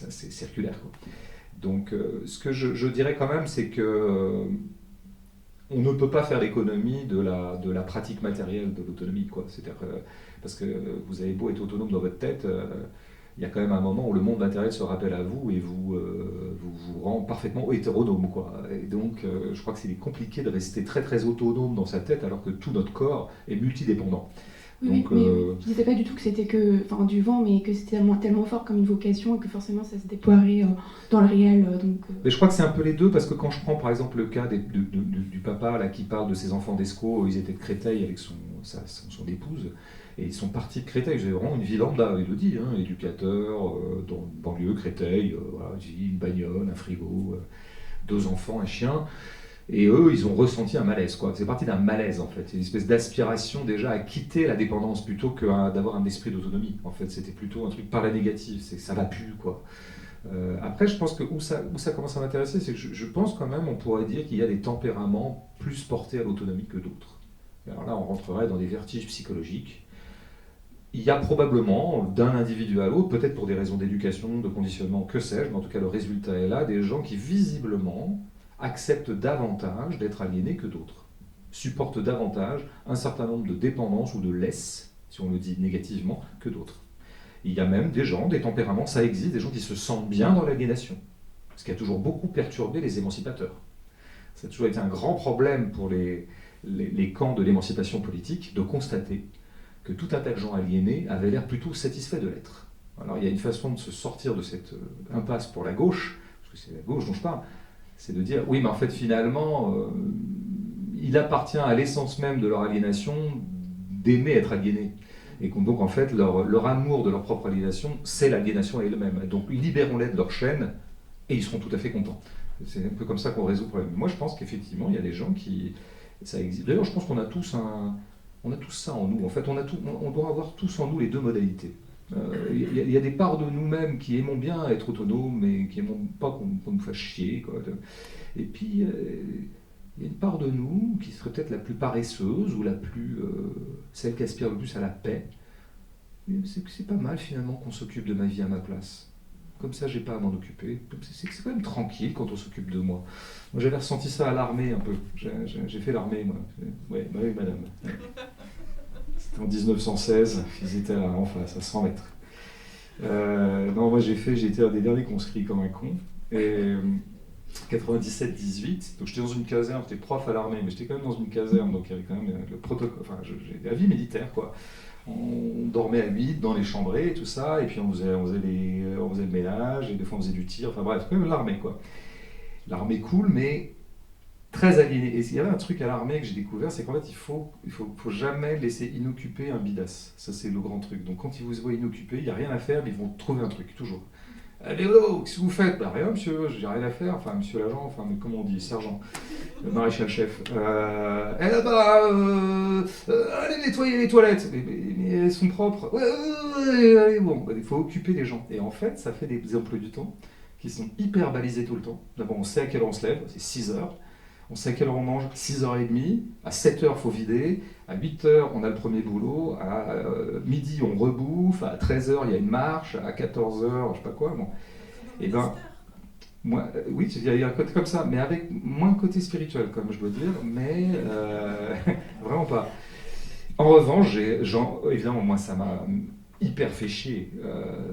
c'est circulaire, quoi. Donc, ce que je dirais quand même, c'est que on ne peut pas faire l'économie de la pratique matérielle de l'autonomie, quoi. C'est-à-dire, parce que vous avez beau être autonome dans votre tête, il y a quand même un moment où le monde matériel se rappelle à vous et vous rend parfaitement hétéronome, quoi. Et donc, je crois que c'est compliqué de rester très très autonome dans sa tête alors que tout notre corps est multidépendant. Oui, Donc, mais je disais pas du tout que c'était du vent, mais que c'était tellement fort comme une vocation et que forcément ça se déploierait dans le réel. Mais je crois que c'est un peu les deux, parce que quand je prends par exemple le cas du papa là, qui parle de ses enfants d'Escaut, ils étaient de Créteil avec son épouse, et ils sont partis de Créteil, ils avaient vraiment une vie lambda, il le dit, hein, éducateur, dans une banlieue, Créteil, voilà, une bagnole, un frigo, 2 enfants, un chien. Et eux, ils ont ressenti un malaise, quoi. C'est parti d'un malaise, en fait. Une espèce d'aspiration déjà à quitter la dépendance plutôt que d'avoir un esprit d'autonomie. En fait, c'était plutôt un truc par la négative. C'est que ça va plus, quoi. Après, je pense que où ça commence à m'intéresser, c'est que je pense quand même, on pourrait dire qu'il y a des tempéraments plus portés à l'autonomie que d'autres. Alors là, on rentrerait dans des vertiges psychologiques. Il y a probablement, d'un individu à l'autre, peut-être pour des raisons d'éducation, de conditionnement, que sais-je, mais en tout cas, le résultat est là, des gens qui visiblement acceptent davantage d'être aliénés que d'autres, supportent davantage un certain nombre de dépendances ou de laisses, si on le dit négativement, que d'autres. Il y a même des gens, des tempéraments, ça existe, des gens qui se sentent bien dans l'aliénation, ce qui a toujours beaucoup perturbé les émancipateurs. Ça a toujours été un grand problème pour les camps de l'émancipation politique de constater que tout un tas de gens aliénés avaient l'air plutôt satisfaits de l'être. Alors il y a une façon de se sortir de cette impasse pour la gauche, parce que c'est la gauche dont je parle, c'est de dire, oui, mais en fait, finalement, il appartient à l'essence même de leur aliénation d'aimer être aliéné. Et donc, en fait, leur amour de leur propre aliénation, c'est l'aliénation elle-même. Donc, libérons-les de leur chaîne, et ils seront tout à fait contents. C'est un peu comme ça qu'on résout le problème. Moi, je pense qu'effectivement, il y a des gens qui... Ça existe. D'ailleurs, je pense qu'on a tous ça en nous. En fait, on doit avoir tous en nous les deux modalités. Il y a des parts de nous-mêmes qui aimons bien être autonomes, mais qui n'aimons pas qu'on nous fasse chier, quoi. Et puis, il y a une part de nous qui serait peut-être la plus paresseuse, ou celle qui aspire le plus à la paix. C'est pas mal, finalement, qu'on s'occupe de ma vie à ma place. Comme ça, j'ai pas à m'en occuper. C'est quand même tranquille quand on s'occupe de moi. Moi, j'avais ressenti ça à l'armée, un peu. J'ai fait l'armée, moi. Oui, madame. C'était en 1916, ils étaient là en face, à 100 mètres. Non, moi j'ai été un des derniers conscrits comme un con. Et 97-18, donc j'étais dans une caserne, j'étais prof à l'armée, mais j'étais quand même dans une caserne, donc il y avait quand même le protocole, enfin j'ai la vie militaire, quoi. On dormait à 8 dans les chambrées et tout ça, et puis on faisait le ménage, et des fois on faisait du tir, enfin bref, quand même l'armée, quoi. L'armée cool, mais très aliéné. Et il y avait un truc à l'armée que j'ai découvert, c'est qu'en fait, il faut jamais laisser inoccuper un bidas. Ça, c'est le grand truc. Donc, quand ils vous voient inoccupé, il n'y a rien à faire, mais ils vont trouver un truc, toujours. Allez, qu'est-ce que vous faites? Bah, rien, monsieur, j'ai rien à faire. Enfin, monsieur l'agent, enfin, mais comment on dit, sergent, maréchal-chef. Allez nettoyer les toilettes. Mais elles sont propres. Allez, bon, bah, il faut occuper les gens. Et en fait, ça fait des emplois du temps qui sont hyper balisés tout le temps. D'abord, on sait à quelle heure on se lève, c'est 6 heures. On sait à quelle heure on mange, 6h30, à 7h il faut vider, à 8h on a le premier boulot, à midi on rebouffe, à 13h il y a une marche, à 14h je sais pas quoi. Bon. Et ben, moi, oui, il y a un côté comme ça, mais avec moins de côté spirituel, comme je dois dire, mais vraiment pas. En revanche, évidemment, moi ça m'a hyper fait chier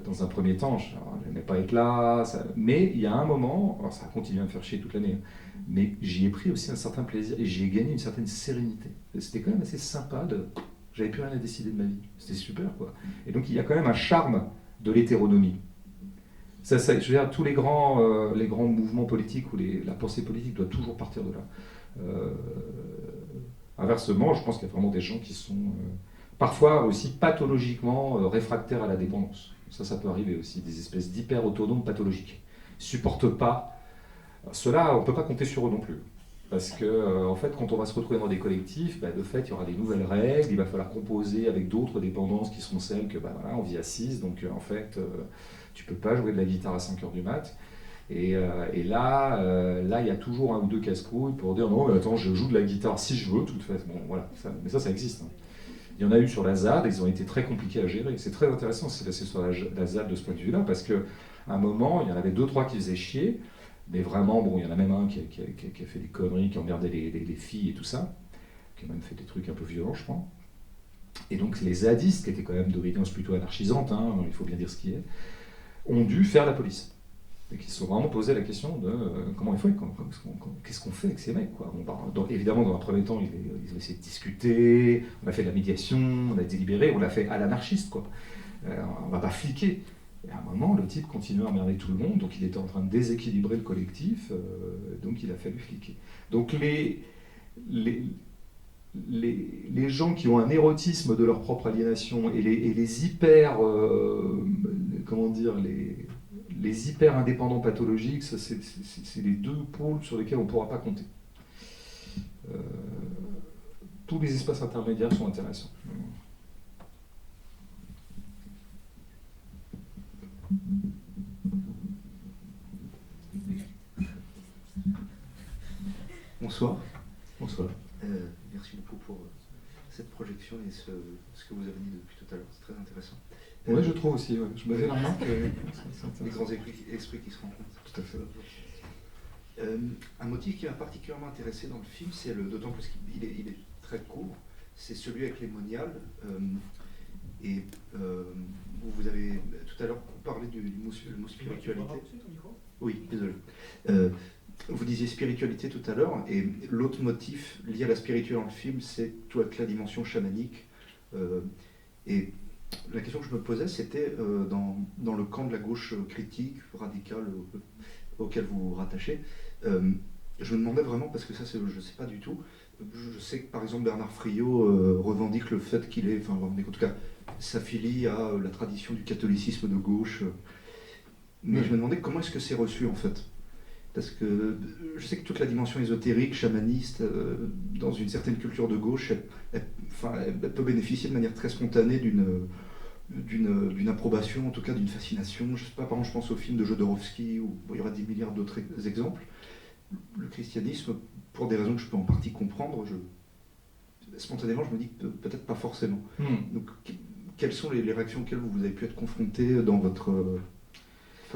dans un premier temps, je n'aimais pas être là, mais il y a un moment, alors ça continue à me faire chier toute l'année, mais j'y ai pris aussi un certain plaisir et j'y ai gagné une certaine sérénité. C'était quand même assez sympa j'avais plus rien à décider de ma vie. C'était super, quoi. Et donc il y a quand même un charme de l'hétéronomie. Je veux dire, tous les grands mouvements politiques ou la pensée politique doit toujours partir de là. Inversement, je pense qu'il y a vraiment des gens qui sont parfois aussi pathologiquement réfractaires à la dépendance. Ça peut arriver aussi, des espèces d'hyper-autonomes pathologiques. Ils ne supportent pas. Ceux-là, on ne peut pas compter sur eux non plus. Parce que, en fait, quand on va se retrouver dans des collectifs, de fait, il y aura des nouvelles règles, il va falloir composer avec d'autres dépendances qui seront celles que, voilà, on vit à 6, donc en fait, tu ne peux pas jouer de la guitare à 5h du mat'. Et là, il y a toujours un ou deux casse-couilles pour dire non, mais attends, je joue de la guitare si je veux, de toute façon. Bon, voilà, mais ça existe. Hein. Il y en a eu sur la ZAD, ils ont été très compliqués à gérer. C'est très intéressant c'est sur la ZAD de ce point de vue-là, parce qu'à un moment, il y en avait 2-3 qui faisaient chier, mais vraiment, bon, il y en a même un qui a fait des conneries, qui emmerdait les filles et tout ça, qui a même fait des trucs un peu violents, je crois. Et donc les zadistes, qui étaient quand même d'origine plutôt anarchisante, hein, il faut bien dire ce qui est, ont dû faire la police. Et qui se sont vraiment posé la question de comment il faut, qu'est-ce qu'on fait avec ces mecs, quoi. Évidemment, dans un premier temps, ils ont essayé de discuter, on a fait de la médiation, on a délibéré, on l'a fait à l'anarchiste, quoi. On va pas fliquer. Et à un moment, le type continuait à emmerder tout le monde, donc il était en train de déséquilibrer le collectif, donc il a fallu fliquer. Donc les gens qui ont un érotisme de leur propre aliénation et les hyper, comment dire, les hyper indépendants pathologiques, ça, c'est les deux pôles sur lesquels on ne pourra pas compter. Tous les espaces intermédiaires sont intéressants. Bonsoir. Bonsoir. Merci beaucoup pour cette projection et ce que vous avez dit depuis tout à l'heure. C'est très intéressant. Oui, je trouve aussi. Ouais. Je me fais la remarque. Les grands esprits qui se rencontrent. Tout à fait. Un motif qui m'a particulièrement intéressé dans le film, c'est d'autant plus qu'il est très court, c'est celui avec les moniales. Vous avez tout à l'heure parlé du mot spiritualité. Oui, désolé. Vous disiez spiritualité tout à l'heure, et l'autre motif lié à la spiritualité dans le film, c'est toute la dimension chamanique. Et la question que je me posais, c'était dans le camp de la gauche critique, radicale, auquel vous vous rattachez, je me demandais vraiment, parce que ça, je ne sais pas du tout, je sais que par exemple Bernard Friot revendique le fait qu'il est, enfin revendique en tout cas, s'affilie à la tradition du catholicisme de gauche, mais je me demandais comment est-ce que c'est reçu en fait. Parce que je sais que toute la dimension ésotérique, chamaniste, dans une certaine culture de gauche, elle peut bénéficier de manière très spontanée d'une approbation, en tout cas d'une fascination. Je ne sais pas, par exemple, je pense au film de Jodorowsky, où il y aura 10 milliards d'autres exemples. Le christianisme, pour des raisons que je peux en partie comprendre, spontanément, je me dis que peut-être pas forcément. Donc, quelles sont les réactions auxquelles vous avez pu être confrontés dans votre...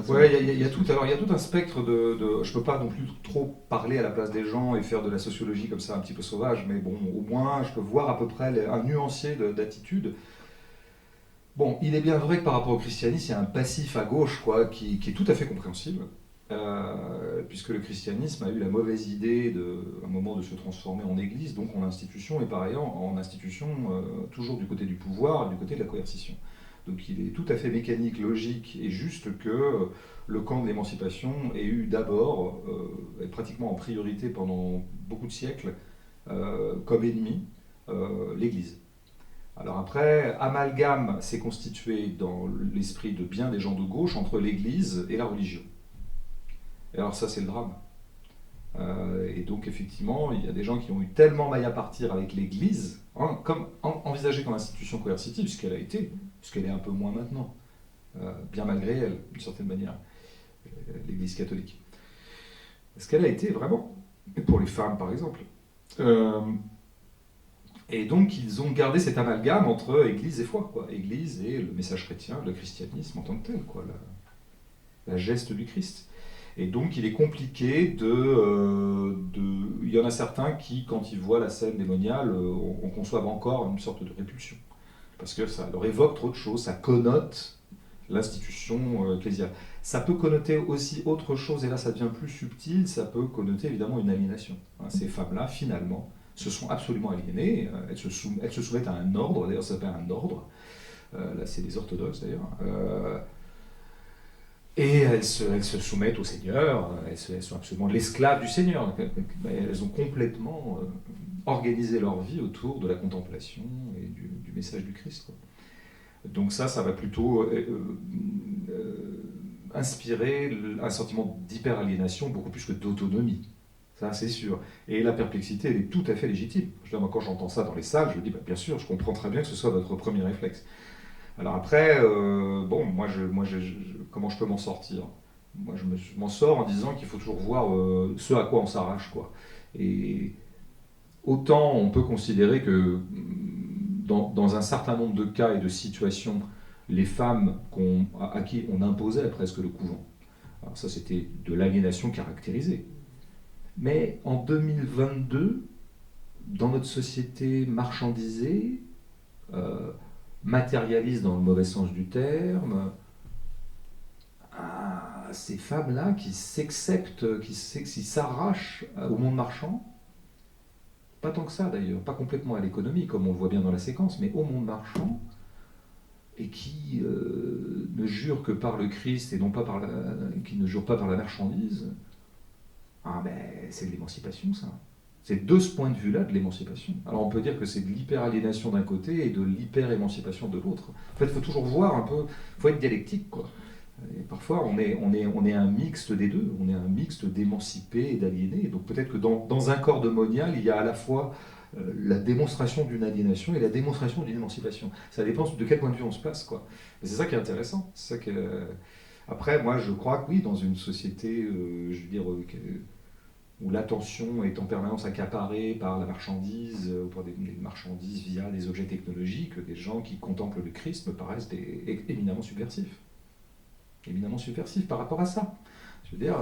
Oui, il y a tout un spectre de... Je peux pas non plus trop parler à la place des gens et faire de la sociologie comme ça un petit peu sauvage, mais bon, au moins, je peux voir à peu près un nuancier d'attitude. Bon, il est bien vrai que par rapport au christianisme, il y a un passif à gauche, quoi, qui est tout à fait compréhensible, puisque le christianisme a eu la mauvaise idée, à un moment, de se transformer en église, donc en institution, et par ailleurs, en institution toujours du côté du pouvoir, du côté de la coercition. Donc il est tout à fait mécanique, logique et juste que le camp de l'émancipation ait eu d'abord, et pratiquement en priorité pendant beaucoup de siècles, comme ennemi, l'Église. Alors après, amalgame s'est constitué dans l'esprit de bien des gens de gauche entre l'Église et la religion. Et alors ça, c'est le drame. Et donc effectivement, il y a des gens qui ont eu tellement maille à partir avec l'Église, envisagée comme institution coercitive, puisqu'elle a été, puisqu'elle est un peu moins maintenant, bien malgré elle, d'une certaine manière, l'Église catholique. Ce qu'elle a été vraiment, pour les femmes par exemple. Et donc ils ont gardé cet amalgame entre Église et foi, quoi. Église et le message chrétien, le christianisme en tant que tel, quoi, la geste du Christ. Et donc il est compliqué il y en a certains qui, quand ils voient la scène démoniale, on conçoit encore une sorte de répulsion. Parce que ça leur évoque trop de choses, ça connote l'institution ecclésiale. Ça peut connoter aussi autre chose, et là ça devient plus subtil, ça peut connoter évidemment une aliénation. Ces femmes-là, finalement, se sont absolument aliénées, elles se soumettent à un ordre, d'ailleurs ça s'appelle un ordre, là c'est des orthodoxes d'ailleurs, et elles se soumettent au Seigneur, elles sont absolument l'esclave du Seigneur, elles ont complètement organisé leur vie autour de la contemplation et du message du Christ, quoi. Donc ça va plutôt inspirer un sentiment d'hyperaliénation beaucoup plus que d'autonomie. Ça, c'est sûr. Et la perplexité, elle est tout à fait légitime. Je veux dire, moi, quand j'entends ça dans les salles, je me dis, bah, bien sûr, je comprends très bien que ce soit votre premier réflexe. Alors après, bon, comment je peux m'en sortir? Moi, je m'en sors en disant qu'il faut toujours voir ce à quoi on s'arrache, quoi. Et autant on peut considérer que dans un certain nombre de cas et de situations, les femmes à qui on imposait presque le couvent, alors ça c'était de l'aliénation caractérisée. Mais en 2022, dans notre société marchandisée, matérialiste dans le mauvais sens du terme, ces femmes-là qui s'acceptent, qui s'arrachent au monde marchand, pas tant que ça d'ailleurs, pas complètement à l'économie comme on le voit bien dans la séquence, mais au monde marchand, et qui ne jurent que par le Christ et non pas qui ne jurent pas par la marchandise, c'est de l'émancipation ça. C'est de ce point de vue-là de l'émancipation. Alors on peut dire que c'est de l'hyper-aliénation d'un côté et de l'hyper-émancipation de l'autre. En fait, il faut toujours voir un peu, il faut être dialectique, quoi. Et parfois, on est un mixte des deux, on est un mixte d'émancipé et d'aliéné. Donc peut-être que dans un corps de monial, il y a à la fois la démonstration d'une aliénation et la démonstration d'une émancipation. Ça dépend de quel point de vue on se place, quoi. Et c'est ça qui est intéressant. C'est ça que... Après, moi, je crois que oui, dans une société, je veux dire, où l'attention est en permanence accaparée par la marchandise, par des marchandises via des objets technologiques, des gens qui contemplent le Christ me paraissent éminemment subversifs. Éminemment subversifs par rapport à ça. Je veux dire,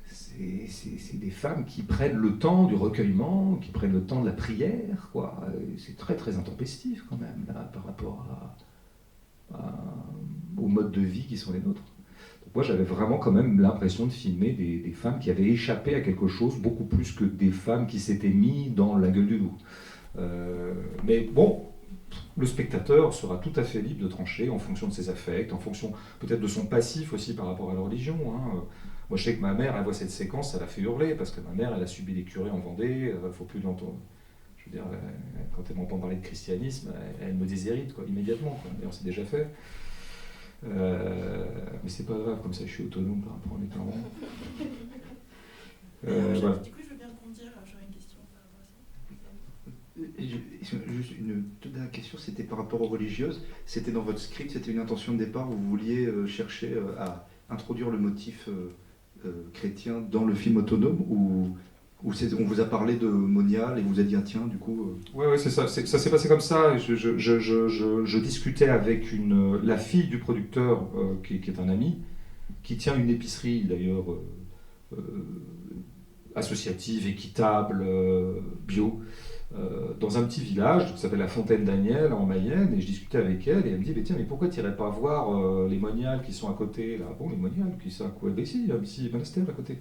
c'est des femmes qui prennent le temps du recueillement, qui prennent le temps de la prière, quoi. C'est très très intempestif quand même, là, par rapport aux modes de vie qui sont les nôtres. Donc moi j'avais vraiment quand même l'impression de filmer des femmes qui avaient échappé à quelque chose, beaucoup plus que des femmes qui s'étaient mis dans la gueule du loup. Mais bon, le spectateur sera tout à fait libre de trancher en fonction de ses affects, en fonction peut-être de son passif aussi par rapport à la religion, hein. Moi je sais que ma mère, elle voit cette séquence, ça la fait hurler, parce que ma mère, elle a subi des curés en Vendée, faut plus l'entendre. Je veux dire, quand elle m'entend parler de christianisme, elle me déshérite, quoi, immédiatement, quoi. D'ailleurs c'est déjà fait. Mais c'est pas grave, comme ça je suis autonome par rapport à mes parents. Voilà. Du coup, je veux bien rebondir, j'aurais une question par rapport à ça. Juste une toute dernière question, c'était par rapport aux religieuses. C'était dans votre script, c'était une intention de départ, vous vouliez chercher à introduire le motif chrétien dans le film autonome, ou on vous a parlé de monial et vous a dit ah, tiens, du coup... Oui, c'est ça. Ça s'est passé comme ça. Je discutais avec la fille du producteur, qui est un ami, qui tient une épicerie d'ailleurs associative, équitable, bio, dans un petit village qui s'appelle la Fontaine Daniel en Mayenne, et je discutais avec elle et elle me dit tiens, mais pourquoi tu n'irais pas voir les moniales qui sont à côté là? Bon, les moniales qui sont à quoi? Ici, il y a un petit monastère à côté.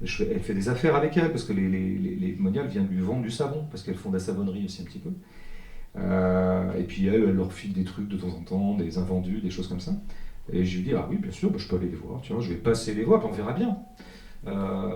Elle fait des affaires avec elle parce que les moniales viennent lui vendre du savon, parce qu'elles font de la savonnerie aussi un petit peu. Et puis elle leur file des trucs de temps en temps, des invendus, des choses comme ça. Et je lui dis ah oui, bien sûr, je peux aller les voir. Tiens, je vais passer les voir, puis on verra bien.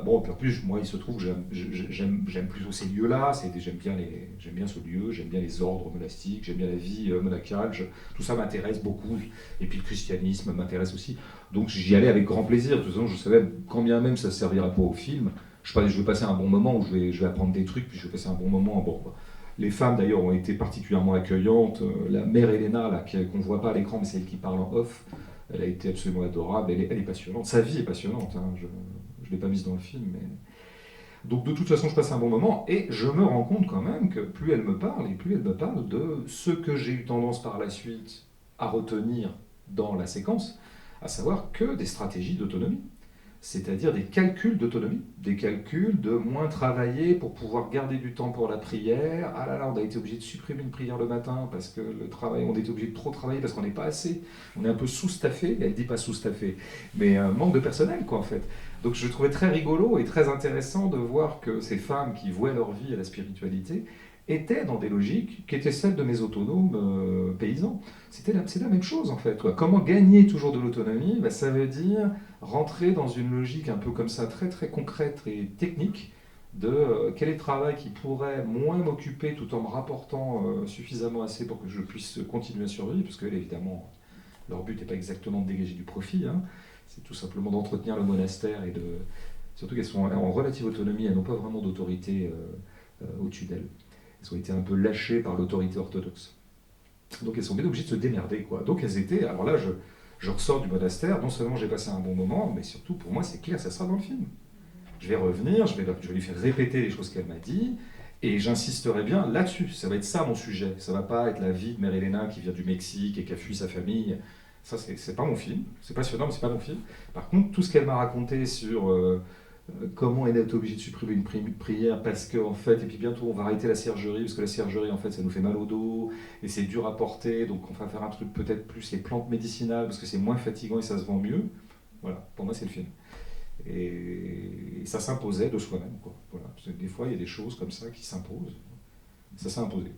Bon, puis en plus, moi, il se trouve que j'aime plutôt ces lieux-là. J'aime bien ce lieu, j'aime bien les ordres monastiques, j'aime bien la vie monacale. Tout ça m'intéresse beaucoup. Et puis le christianisme m'intéresse aussi. Donc j'y allais avec grand plaisir. De toute façon, je savais, quand bien même ça ne servira pas au film, je vais passer un bon moment où je vais apprendre des trucs, puis je vais passer un bon moment. Bon, les femmes d'ailleurs ont été particulièrement accueillantes. La mère Elena, là, qu'on ne voit pas à l'écran, mais c'est elle qui parle en off, elle a été absolument adorable. Elle est passionnante. Sa vie est passionnante. Hein. Je ne l'ai pas mise dans le film, mais... Donc de toute façon, je passe un bon moment, et je me rends compte quand même que plus elle me parle, et plus elle me parle de ce que j'ai eu tendance par la suite à retenir dans la séquence, à savoir que des stratégies d'autonomie. c'est-à-dire des calculs d'autonomie, des calculs de moins travailler pour pouvoir garder du temps pour la prière. Ah là là, on a été obligé de supprimer une prière le matin parce que le travail, on était obligé de trop travailler parce qu'on n'est pas assez, on est un peu sous-staffé, elle dit pas sous-staffé, mais manque de personnel quoi en fait. Donc je trouvais très rigolo et très intéressant de voir que ces femmes qui vouaient leur vie à la spiritualité étaient dans des logiques qui étaient celles de mes autonomes paysans. C'est la même chose en fait. Quoi. Comment gagner toujours de l'autonomie, ça veut dire rentrer dans une logique un peu comme ça, très très concrète et technique, de quel est le travail qui pourrait moins m'occuper tout en me rapportant suffisamment assez pour que je puisse continuer à survivre, parce que évidemment, leur but n'est pas exactement de dégager du profit, hein. C'est tout simplement d'entretenir le monastère et de... Surtout qu'elles sont en relative autonomie, elles n'ont pas vraiment d'autorité au-dessus d'elles. Elles ont été un peu lâchées par l'autorité orthodoxe. Donc elles sont bien obligées de se démerder, quoi. Donc elles étaient... Alors là, je ressors du monastère, non seulement j'ai passé un bon moment, mais surtout pour moi c'est clair, ça sera dans le film. Je vais revenir, je vais lui faire répéter les choses qu'elle m'a dit, et j'insisterai bien là-dessus. Ça va être ça mon sujet. Ça va pas être la vie de Mère Elena qui vient du Mexique et qui a fui sa famille. Ça, c'est pas mon film. C'est passionnant, mais c'est pas mon film. Par contre, tout ce qu'elle m'a raconté sur comment elle est obligée de supprimer une prière parce qu'en fait, et puis bientôt on va arrêter la ciergerie, parce que la ciergerie, en fait, ça nous fait mal au dos, et c'est dur à porter, donc on va faire un truc peut-être plus les plantes médicinales, parce que c'est moins fatigant et ça se vend mieux. Voilà, pour moi, c'est le film. Et ça s'imposait de soi-même, quoi. Voilà. Parce que des fois, il y a des choses comme ça qui s'imposent. Ça s'est imposé.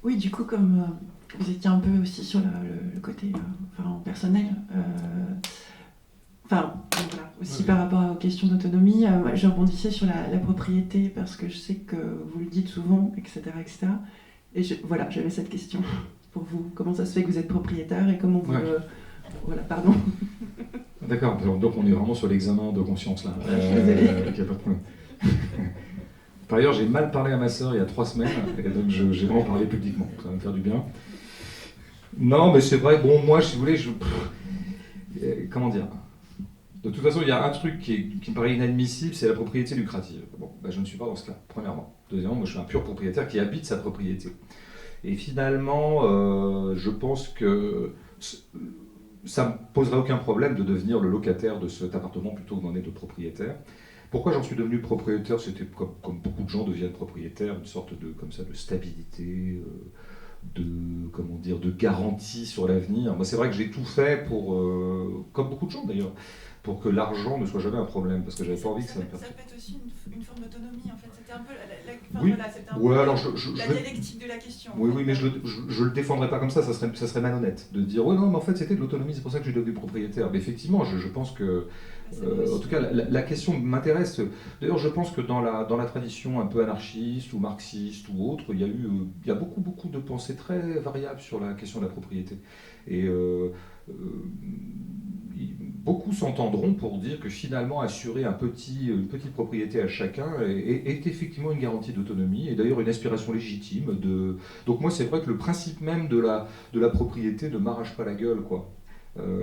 Oui, du coup, comme vous étiez un peu aussi sur le côté personnel, voilà, aussi par rapport aux questions d'autonomie, je rebondissais sur la propriété parce que je sais que vous le dites souvent, etc. etc. Et voilà, j'avais cette question pour vous. Comment ça se fait que vous êtes propriétaire et comment vous... Voilà, pardon. D'accord, donc on est vraiment sur l'examen de conscience là. Okay, pas de problème. Par ailleurs, j'ai mal parlé à ma sœur il y a 3 semaines, et donc j'ai vraiment parlé publiquement, ça va me faire du bien. Non, mais c'est vrai, bon, moi, si vous voulez, comment dire ? De toute façon, il y a un truc qui me paraît inadmissible, c'est la propriété lucrative. Bon, je ne suis pas dans ce cas, premièrement. Deuxièmement, moi, je suis un pur propriétaire qui habite sa propriété. Et finalement, je pense que ça ne me poserait aucun problème de devenir le locataire de cet appartement plutôt que d'en être le propriétaire. Pourquoi j'en suis devenu propriétaire ? C'était comme beaucoup de gens deviennent propriétaires, une sorte de, comme ça, de stabilité, de garantie sur l'avenir. Moi, c'est vrai que j'ai tout fait pour, comme beaucoup de gens d'ailleurs, pour que l'argent ne soit jamais un problème, parce que j'avais pas envie que ça me perturbe. Ça peut être aussi une forme d'autonomie, en fait. C'était un peu la dialectique de la question. Oui, mais je le défendrais pas comme ça serait malhonnête de dire « Ouais, non, mais en fait, c'était de l'autonomie, c'est pour ça que je suis devenu propriétaire. » Mais effectivement, je pense que en tout cas, la question m'intéresse. D'ailleurs, je pense que dans la tradition un peu anarchiste ou marxiste ou autre, il y a beaucoup de pensées très variables sur la question de la propriété. Et beaucoup s'entendront pour dire que finalement, assurer une petite propriété à chacun est effectivement une garantie d'autonomie et d'ailleurs une aspiration légitime. Donc moi, c'est vrai que le principe même de la propriété ne m'arrache pas la gueule, quoi.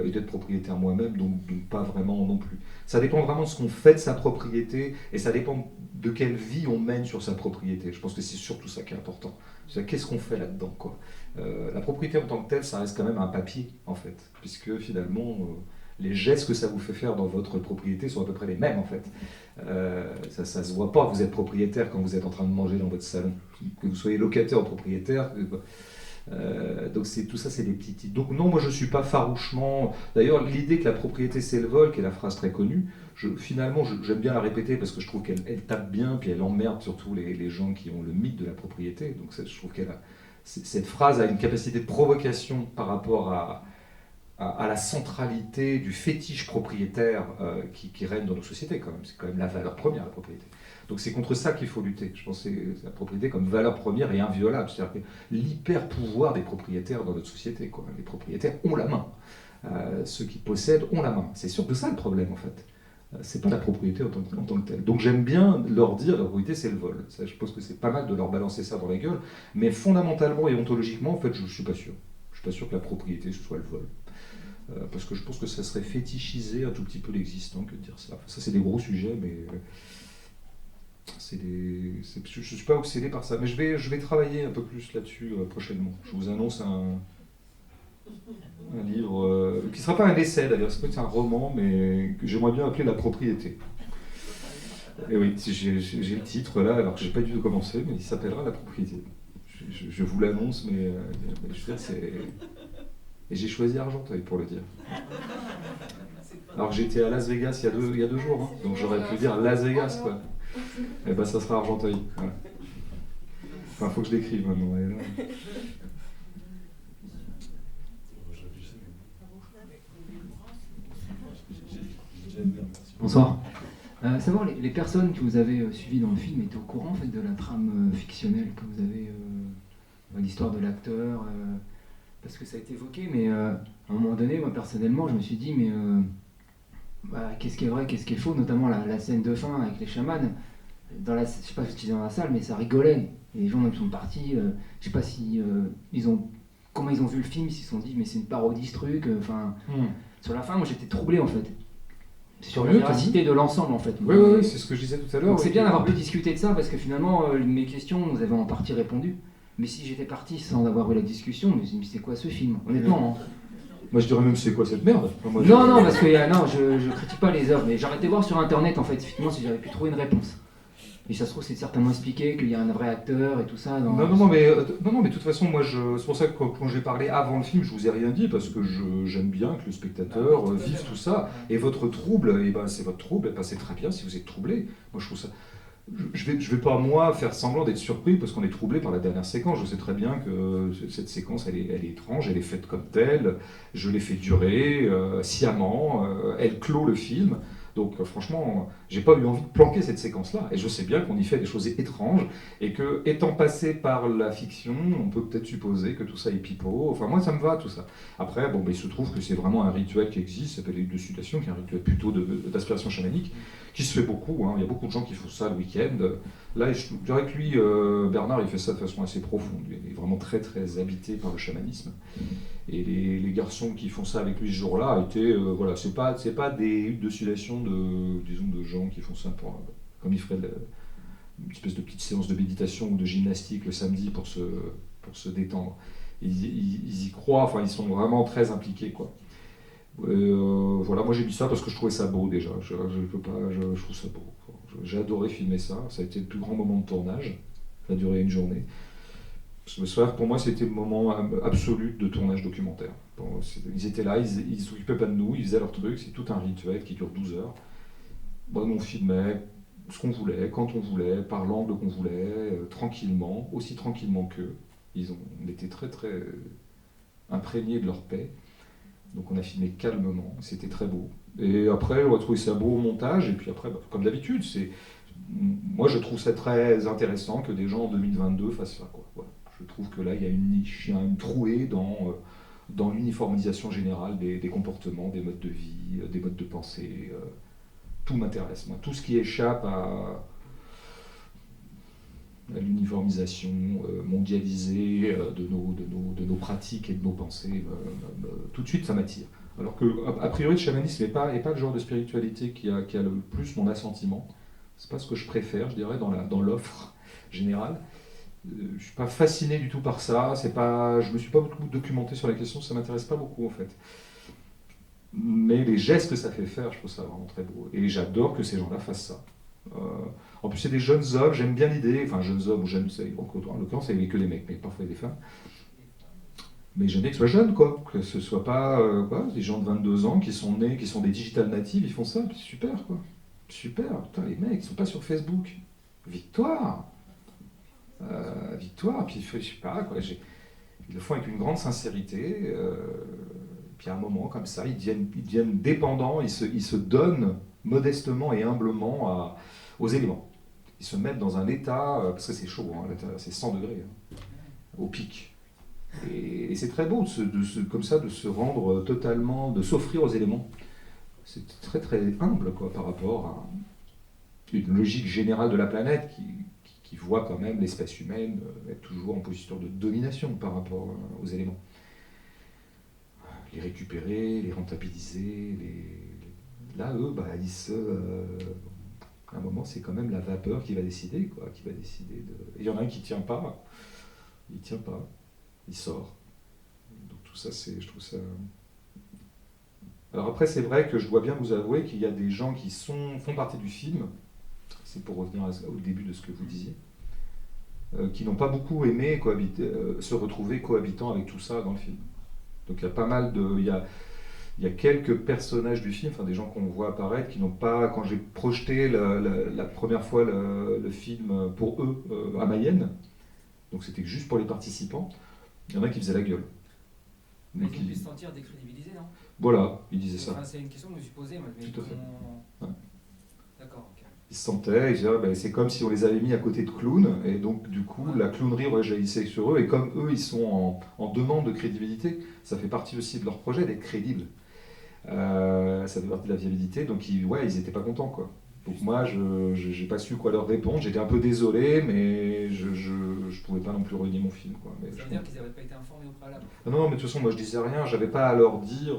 Et d'être propriétaire moi-même, donc pas vraiment non plus. Ça dépend vraiment de ce qu'on fait de sa propriété, et ça dépend de quelle vie on mène sur sa propriété. Je pense que c'est surtout ça qui est important. C'est qu'est-ce qu'on fait là-dedans, quoi. La propriété en tant que telle, ça reste quand même un papier, en fait, puisque finalement, les gestes que ça vous fait faire dans votre propriété sont à peu près les mêmes, en fait. Ça se voit pas, vous êtes propriétaire quand vous êtes en train de manger dans votre salon. Que vous soyez locataire ou propriétaire... donc tout ça, c'est des petits titres. Donc non, moi je suis pas farouchement. D'ailleurs, l'idée que la propriété c'est le vol, qui est la phrase très connue, finalement j'aime bien la répéter parce que je trouve qu'elle tape bien, puis elle emmerde surtout les gens qui ont le mythe de la propriété. Donc je trouve cette phrase a une capacité de provocation par rapport à la centralité du fétiche propriétaire qui règne dans nos sociétés quand même. C'est quand même la valeur première, la propriété. Donc c'est contre ça qu'il faut lutter. Je pense que c'est la propriété comme valeur première et inviolable. C'est-à-dire que l'hyper-pouvoir des propriétaires dans notre société, quoi. Les propriétaires ont la main. Ceux qui possèdent ont la main. C'est surtout ça le problème, en fait. C'est pas la propriété en tant que telle. Donc j'aime bien leur dire la propriété c'est le vol. Ça, je pense que c'est pas mal de leur balancer ça dans la gueule. Mais fondamentalement et ontologiquement, en fait, je suis pas sûr. Je suis pas sûr que la propriété ce soit le vol. Parce que je pense que ça serait fétichiser un tout petit peu l'existant que de dire ça. Enfin, ça c'est des gros sujets, mais... je ne suis pas obsédé par ça, mais je vais travailler un peu plus là-dessus prochainement. Je vous annonce Un livre qui ne sera pas un essai d'ailleurs, c'est un roman, mais que j'aimerais bien appeler La propriété. Et oui, j'ai le titre là, alors que j'ai pas du tout commencé, mais il s'appellera La propriété. Je vous l'annonce, mais je veux dire, c'est... Et j'ai choisi Argenteuil pour le dire. Alors que j'étais à Las Vegas il y a deux jours, hein, donc j'aurais pu dire Las Vegas, quoi. Et ben ça sera Argenteuil. Voilà. Enfin, faut que je l'écrive maintenant. Et là... Bonsoir. Savoir, les personnes que vous avez suivies dans le film étaient au courant en fait, de la trame fictionnelle que vous avez, l'histoire de l'acteur, parce que ça a été évoqué, mais à un moment donné, moi personnellement, je me suis dit, mais qu'est-ce qui est vrai, qu'est-ce qui est faux, notamment la scène de fin avec les chamans. Je ne sais pas si c'était dans la salle, mais ça rigolait. Et les gens même sont partis. Je ne sais pas si comment ils ont vu le film, s'ils se sont dit, mais c'est une parodie ce truc. Sur la fin, moi j'étais troublé en fait. Sur la véracité de l'ensemble en fait. Oui, c'est ce que je disais tout à l'heure. Donc c'est bien d'avoir pu discuter de ça parce que finalement mes questions vous avez en partie répondu. Mais si j'étais parti sans avoir eu la discussion, je me suis dit mais c'est quoi ce film, honnêtement. Moi je dirais même c'est quoi cette merde. Enfin, non, parce que non, je critique pas les œuvres, mais j'ai arrêté de voir sur internet en fait, effectivement si j'avais pu trouver une réponse. Et ça se trouve, c'est certainement expliqué qu'il y a un vrai acteur et tout ça. Non, mais de toute façon, moi, c'est pour ça que quand j'ai parlé avant le film, je vous ai rien dit, parce que j'aime bien que le spectateur vive tout ça. Et votre trouble, c'est votre trouble, c'est très bien si vous êtes troublé. Moi, je trouve ça... Je vais pas, moi, faire semblant d'être surpris parce qu'on est troublé par la dernière séquence. Je sais très bien que cette séquence, elle est étrange, elle est faite comme telle. Je l'ai fait durer sciemment, elle clôt le film. Donc franchement, j'ai pas eu envie de planquer cette séquence-là. Et je sais bien qu'on y fait des choses étranges et que, étant passé par la fiction, on peut peut-être supposer que tout ça est pipeau. Enfin, moi, ça me va, tout ça. Après, il se trouve que c'est vraiment un rituel qui existe, ça s'appelle l'huile de sudation, qui est un rituel plutôt d'aspiration chamanique, qui se fait beaucoup. Il y a beaucoup de gens qui font ça le week-end. Là, je dirais que lui, Bernard, il fait ça de façon assez profonde. Il est vraiment très, très habité par le chamanisme. Et les garçons qui font ça avec lui ce jour-là étaient, c'est pas des huttes de sudation de gens qui font ça comme ils feraient une espèce de petite séance de méditation ou de gymnastique le samedi pour se détendre. Ils y croient, enfin ils sont vraiment très impliqués, quoi. Moi j'ai mis ça parce que je trouvais ça beau déjà. Je trouve ça beau. J'ai adoré filmer ça. Ça a été le plus grand moment de tournage. Ça a duré une journée. Le soir, pour moi, c'était le moment absolu de tournage documentaire. Ils étaient là, ils ne s'occupaient pas de nous, ils faisaient leur truc, c'est tout un rituel qui dure 12 heures. On filmait ce qu'on voulait, quand on voulait, par l'angle qu'on voulait, tranquillement, aussi tranquillement qu'eux. On était très très imprégnés de leur paix. Donc on a filmé calmement, c'était très beau. Et après, on a trouvé ça beau au montage, et puis après, comme d'habitude, moi je trouve ça très intéressant que des gens en 2022 fassent ça, quoi. Voilà. Je trouve que là, il y a une niche, il y a une trouée dans l'uniformisation générale des comportements, des modes de vie, des modes de pensée. Tout m'intéresse, moi. Tout ce qui échappe à l'uniformisation mondialisée de nos pratiques et de nos pensées, tout de suite, ça m'attire. Alors que, a priori, le chamanisme n'est pas le genre de spiritualité qui a le plus mon assentiment. C'est pas ce que je préfère, je dirais, dans l'offre générale. Je suis pas fasciné du tout par ça. Je me suis pas beaucoup documenté sur la question, ça m'intéresse pas beaucoup en fait. Mais les gestes que ça fait faire, je trouve ça vraiment très beau. Et j'adore que ces gens-là fassent ça. En plus, c'est des jeunes hommes, j'aime bien l'idée, enfin jeunes hommes ou jeunes, en l'occurrence, il n'y avait que des mecs, mais parfois il y a des femmes. Mais j'aime bien que ce soit jeune, quoi. Que ce soit pas des gens de 22 ans qui sont nés, qui sont des digital natives, ils font ça, c'est super, quoi. Super, putain, les mecs, ils sont pas sur Facebook. Victoire, puis je sais pas, quoi, ils le font avec une grande sincérité, puis à un moment comme ça, ils deviennent dépendants, ils se donnent modestement et humblement aux éléments. Ils se mettent dans un état, parce que c'est chaud, c'est 100 degrés, au pic. Et c'est très beau comme ça de se rendre totalement, de s'offrir aux éléments. C'est très très humble, quoi, par rapport à une logique générale de la planète qui voit quand même l'espèce humaine être toujours en position de domination par rapport aux éléments. Les récupérer, les rentabiliser, là, eux, à un moment, c'est quand même la vapeur qui va décider, quoi, qui va décider de... Et il y en a un qui tient pas, il sort. Donc tout Je trouve ça... Alors après, c'est vrai que je dois bien vous avouer qu'il y a des gens qui font partie du film, c'est pour revenir au début de ce que vous disiez, qui n'ont pas beaucoup aimé se retrouver cohabitant avec tout ça dans le film. Donc il y a pas mal de... Il y a quelques personnages du film, enfin des gens qu'on voit apparaître, qui n'ont pas... Quand j'ai projeté la première fois le film pour eux à Mayenne, donc c'était juste pour les participants, il y en a qui faisaient la gueule. Mais ils ont pu se sentir décrédibilisés, non? Voilà, ils disaient ça. Enfin, c'est une question que je me suis posée, moi. Tout à fait. Ouais. D'accord, ok. Ils se sentaient, ils disaient, c'est comme si on les avait mis à côté de clowns, et donc du coup la clownerie rejaillissait sur eux, et comme eux ils sont en demande de crédibilité, ça fait partie aussi de leur projet d'être crédibles. Ça fait partie de la viabilité, donc ils n'étaient pas contents, quoi. Donc moi, je n'ai pas su quoi leur répondre, j'étais un peu désolé, mais je pouvais pas non plus renier mon film, quoi. Mais ça veut dire qu'ils n'avaient pas été informés au préalable? Non, mais de toute façon, moi je disais rien, j'avais pas à leur dire...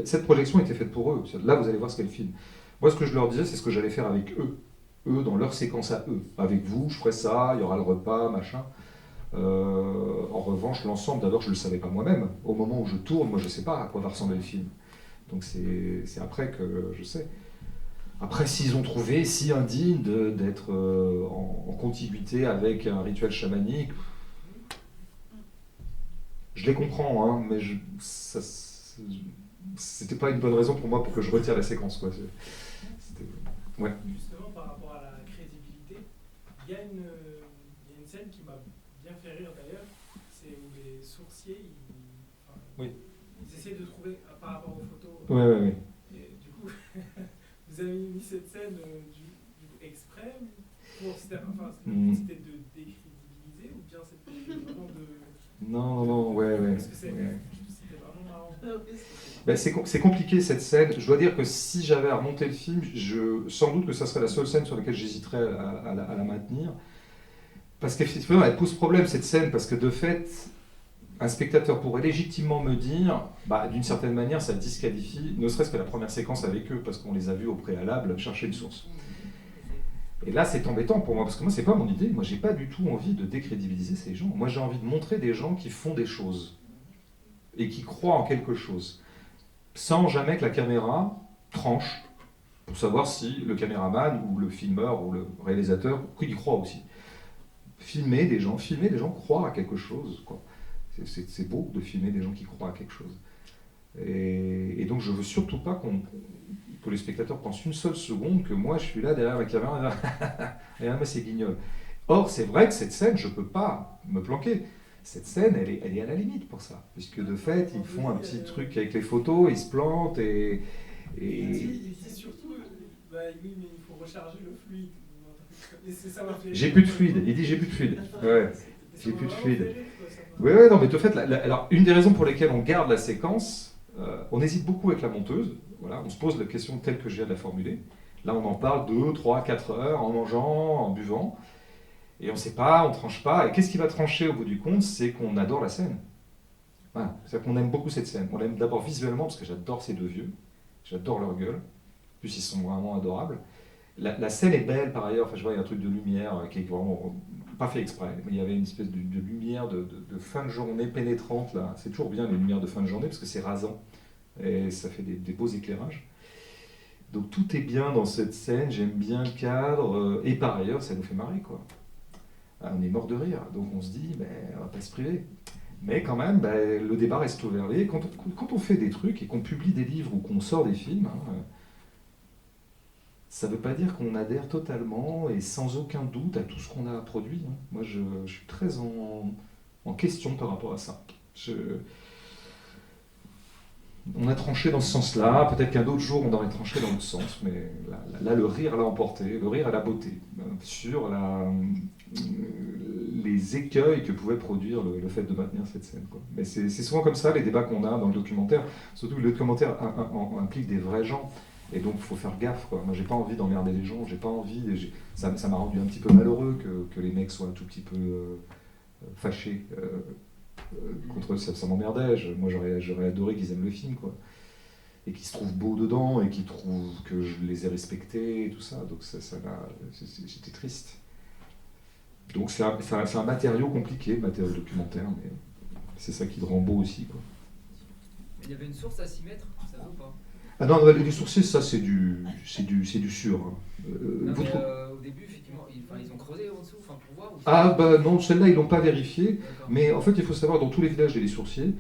cette projection était faite pour eux, là vous allez voir ce qu'est le film. Moi ce que je leur disais, c'est ce que j'allais faire avec eux, dans leur séquence à eux. Avec vous, je ferai ça, il y aura le repas, machin. En revanche, l'ensemble, d'abord je ne le savais pas moi-même. Au moment où je tourne, moi je ne sais pas à quoi va ressembler le film. Donc c'est après que je sais. Après, s'ils ont trouvé si indigne d'être en contiguïté avec un rituel chamanique, je les comprends, hein, mais c'était pas une bonne raison pour moi pour que je retire la séquence, quoi. Ouais. Justement, par rapport à la crédibilité, il y a une scène qui m'a bien fait rire d'ailleurs, c'est où les sourciers, ils essaient de trouver, par rapport aux photos. Ouais. Et du coup, vous avez mis cette scène du exprès pour c'était de décrédibiliser ou bien c'était vraiment de... Non, ouais. Parce que c'était vraiment marrant. Ben, c'est compliqué cette scène. Je dois dire que si j'avais à remonter le film, sans doute que ça serait la seule scène sur laquelle j'hésiterais à la maintenir. Parce qu'effectivement, elle pose problème cette scène, parce que de fait, un spectateur pourrait légitimement me dire, d'une certaine manière, ça disqualifie, ne serait-ce que la première séquence avec eux, parce qu'on les a vus au préalable chercher une source. Et là, c'est embêtant pour moi, parce que moi, c'est pas mon idée. Moi, j'ai pas du tout envie de décrédibiliser ces gens. Moi, j'ai envie de montrer des gens qui font des choses et qui croient en quelque chose, sans jamais que la caméra tranche pour savoir si le caméraman ou le filmeur ou le réalisateur y croit aussi. Filmer des gens croient à quelque chose, quoi. C'est beau de filmer des gens qui croient à quelque chose. Et donc, je veux surtout pas que les spectateurs pensent une seule seconde que moi, je suis là derrière la caméra et regarde-moi ces guignols. Or, c'est vrai que cette scène, je peux pas me planquer. Cette scène, elle est à la limite pour ça, puisque de fait, ils font un petit truc avec les photos, ils se plantent et... Il dit surtout, oui, mais il faut recharger le fluide. J'ai plus de fluide, il dit j'ai plus de fluide. Ouais, j'ai plus de fluide. Oui, non, mais de fait, alors, une des raisons pour lesquelles on garde la séquence, on hésite beaucoup avec la monteuse, voilà, on se pose la question telle que je viens de la formuler. Là, on en parle 2, 3, 4 heures, en mangeant, en buvant. Et on ne sait pas, on ne tranche pas. Et qu'est-ce qui va trancher au bout du compte? C'est qu'on adore la scène. Voilà. C'est-à-dire qu'on aime beaucoup cette scène. On l'aime d'abord visuellement, parce que j'adore ces deux vieux. J'adore leur gueule. En plus, ils sont vraiment adorables. La scène est belle, par ailleurs. Enfin, je vois, il y a un truc de lumière qui est vraiment pas fait exprès. Mais il y avait une espèce de lumière de fin de journée pénétrante, là. C'est toujours bien, les lumières de fin de journée, parce que c'est rasant. Et ça fait des beaux éclairages. Donc tout est bien dans cette scène. J'aime bien le cadre. Et par ailleurs, ça nous fait marrer, quoi. On est mort de rire, donc on se dit, on va pas se priver. Mais quand même, le débat reste ouvert. Et quand on fait des trucs et qu'on publie des livres ou qu'on sort des films, ça ne veut pas dire qu'on adhère totalement et sans aucun doute à tout ce qu'on a produit. Moi, je suis très en question par rapport à ça. On a tranché dans ce sens-là, peut-être qu'un autre jour on aurait tranché dans l'autre sens, mais là le rire l'a emporté, le rire a la beauté, sur les écueils que pouvait produire le fait de maintenir cette scène, quoi. Mais c'est souvent comme ça les débats qu'on a dans le documentaire, surtout que le documentaire implique des vrais gens, et donc il faut faire gaffe, quoi. Moi j'ai pas envie d'emmerder les gens, j'ai pas envie, ça m'a rendu un petit peu malheureux que les mecs soient un tout petit peu fâchés. Contre ça m'emmerdait. Moi j'aurais adoré qu'ils aiment le film, quoi, et qu'ils se trouvent beaux dedans et qu'ils trouvent que je les ai respectés et tout ça. Donc j'étais triste. Donc c'est un matériau compliqué, le matériau documentaire, mais c'est ça qui le rend beau aussi, quoi. Il y avait une source à 6 mètres, ça va ou pas? Ah non, les sourciers, ça c'est du sûr. Hein. Au début, effectivement, ils ont creusé en dessous pour voir. Ah bah non, celle-là ils l'ont pas vérifié, mais en fait il faut savoir, dans tous les villages il y a des sourciers,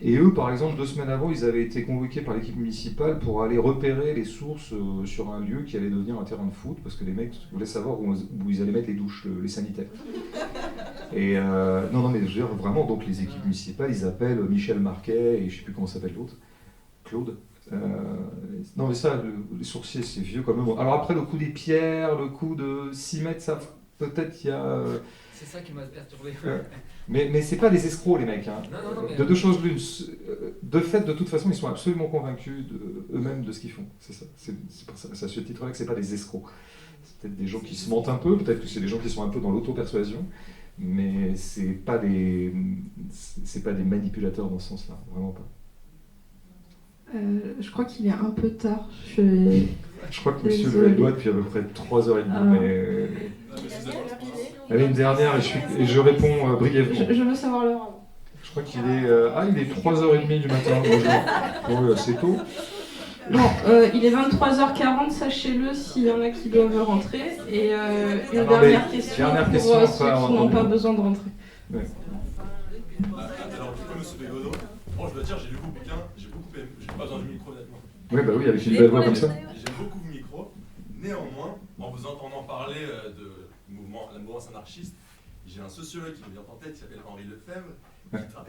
et eux par exemple 2 semaines avant ils avaient été convoqués par l'équipe municipale pour aller repérer les sources sur un lieu qui allait devenir un terrain de foot, parce que les mecs voulaient savoir où ils allaient mettre les douches, les sanitaires. Et non mais je veux dire, vraiment, donc les équipes municipales ils appellent Michel Marquet et je sais plus comment s'appelle l'autre, Claude. Non mais ça, les sourciers c'est vieux quand même. Alors après le coup des pierres, le coup de 6 mètres, ça peut-être il y a... C'est ça qui m'a perturbé. Mais c'est pas des escrocs les mecs. Hein. Non, mais... De deux choses l'une. De fait, de toute façon, ils sont absolument convaincus eux-mêmes de ce qu'ils font. C'est ça. C'est à ce titre-là que c'est pas des escrocs. C'est peut-être des gens qui se mentent un peu, peut-être que c'est des gens qui sont un peu dans l'auto-persuasion, mais c'est pas des manipulateurs dans ce sens-là, vraiment pas. Je crois qu'il est un peu tard. Je crois que monsieur le doigt depuis à peu près 3h30. Mais... Allez, une dernière et je réponds brièvement. Je veux savoir l'heure. Je crois qu'il est, il est 3h30 du matin. Bon, c'est tôt. Bon, il est 23h40, sachez-le s'il y en a qui doivent rentrer. Et une dernière question pour ceux qui n'ont pas besoin de rentrer. Ouais. Alors, du coup, monsieur Bégodeau, je dois dire, j'ai lu vos bouquins, j'ai beaucoup aimé, j'ai pas besoin du micro honnêtement. Oui, bah oui, avec une belle voix comme ça. J'aime beaucoup vos micros. Néanmoins, en vous entendant parler de la mouvance anarchiste, j'ai un sociologue qui me vient en tête, qui s'appelle Henri Lefebvre,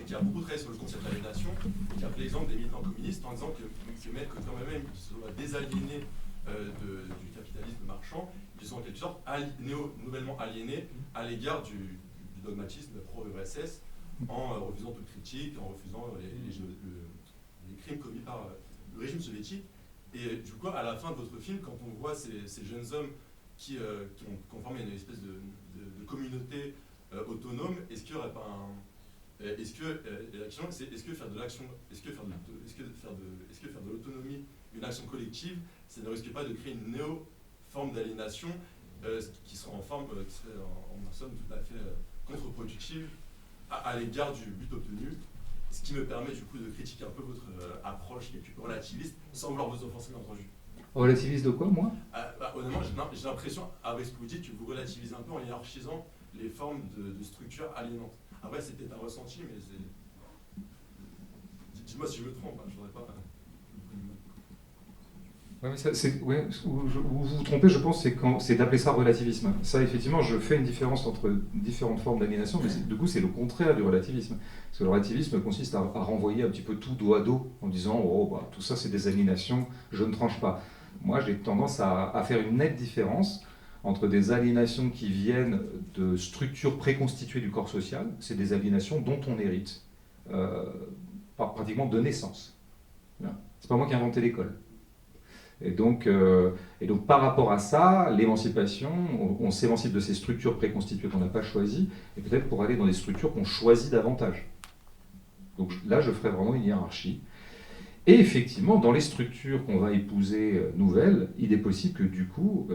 qui a beaucoup travaillé sur le concept d'aliénation, qui a pris l'exemple des militants communistes en disant que quand même ils se soient désaliénés du capitalisme marchand, ils sont en quelque sorte nouvellement aliénés à l'égard du dogmatisme pro-URSS, en refusant toute critique, en refusant les crimes commis par le régime soviétique. Et du coup, à la fin de votre film, quand on voit ces jeunes hommes qui ont formé une espèce de communauté autonome, est-ce qu'il n'y aurait pas est-ce que faire de l'action, est-ce que faire de l'autonomie une action collective, ça ne risque pas de créer une néo-forme d'aliénation qui serait en somme tout à fait contre-productive à l'égard du but obtenu, ce qui me permet du coup de critiquer un peu votre approche qui est plus relativiste, sans vouloir vous offenser bien entendu. Relativiste de quoi, moi honnêtement, j'ai l'impression, avec ce que vous dites, que vous relativisez un peu en hiérarchisant les formes de structures aliénantes. Après, c'est peut-être un ressenti, mais c'est... Dites-moi si je me trompe, je ne voudrais pas... Ouais, mais où vous vous trompez, je pense, c'est d'appeler ça relativisme. Ça, effectivement, je fais une différence entre différentes formes d'aliénation, mais du coup, c'est le contraire du relativisme. Parce que le relativisme consiste à renvoyer un petit peu tout dos à dos, en disant « Oh, bah, tout ça, c'est des aliénations, je ne tranche pas ». Moi, j'ai tendance à faire une nette différence entre des aliénations qui viennent de structures préconstituées du corps social, c'est des aliénations dont on hérite, pratiquement de naissance. C'est pas moi qui ai inventé l'école. Et donc, par rapport à ça, l'émancipation, on s'émancipe de ces structures préconstituées qu'on n'a pas choisies, et peut-être pour aller dans des structures qu'on choisit davantage. Donc là, je ferai vraiment une hiérarchie. Et effectivement, dans les structures qu'on va épouser nouvelles, il est possible que du coup,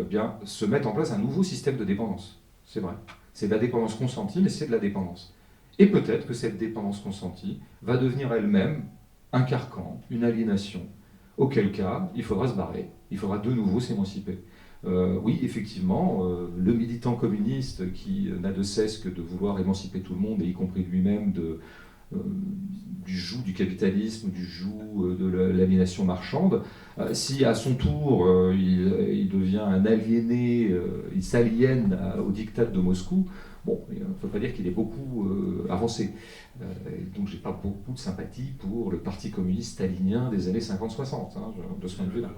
se mette en place un nouveau système de dépendance. C'est vrai. C'est de la dépendance consentie, mais c'est de la dépendance. Et peut-être que cette dépendance consentie va devenir elle-même un carcan, une aliénation, auquel cas, il faudra se barrer, il faudra de nouveau s'émanciper. Oui, effectivement, le militant communiste qui n'a de cesse que de vouloir émanciper tout le monde, et y compris lui-même, du joug du capitalisme, du joug de l'aliénation marchande, si à son tour il devient un aliéné, il s'aliène au diktat de Moscou, bon, il ne faut pas dire qu'il est beaucoup avancé. Donc j'ai pas beaucoup de sympathie pour le parti communiste stalinien des années 50-60, hein, de ce point de vue-là.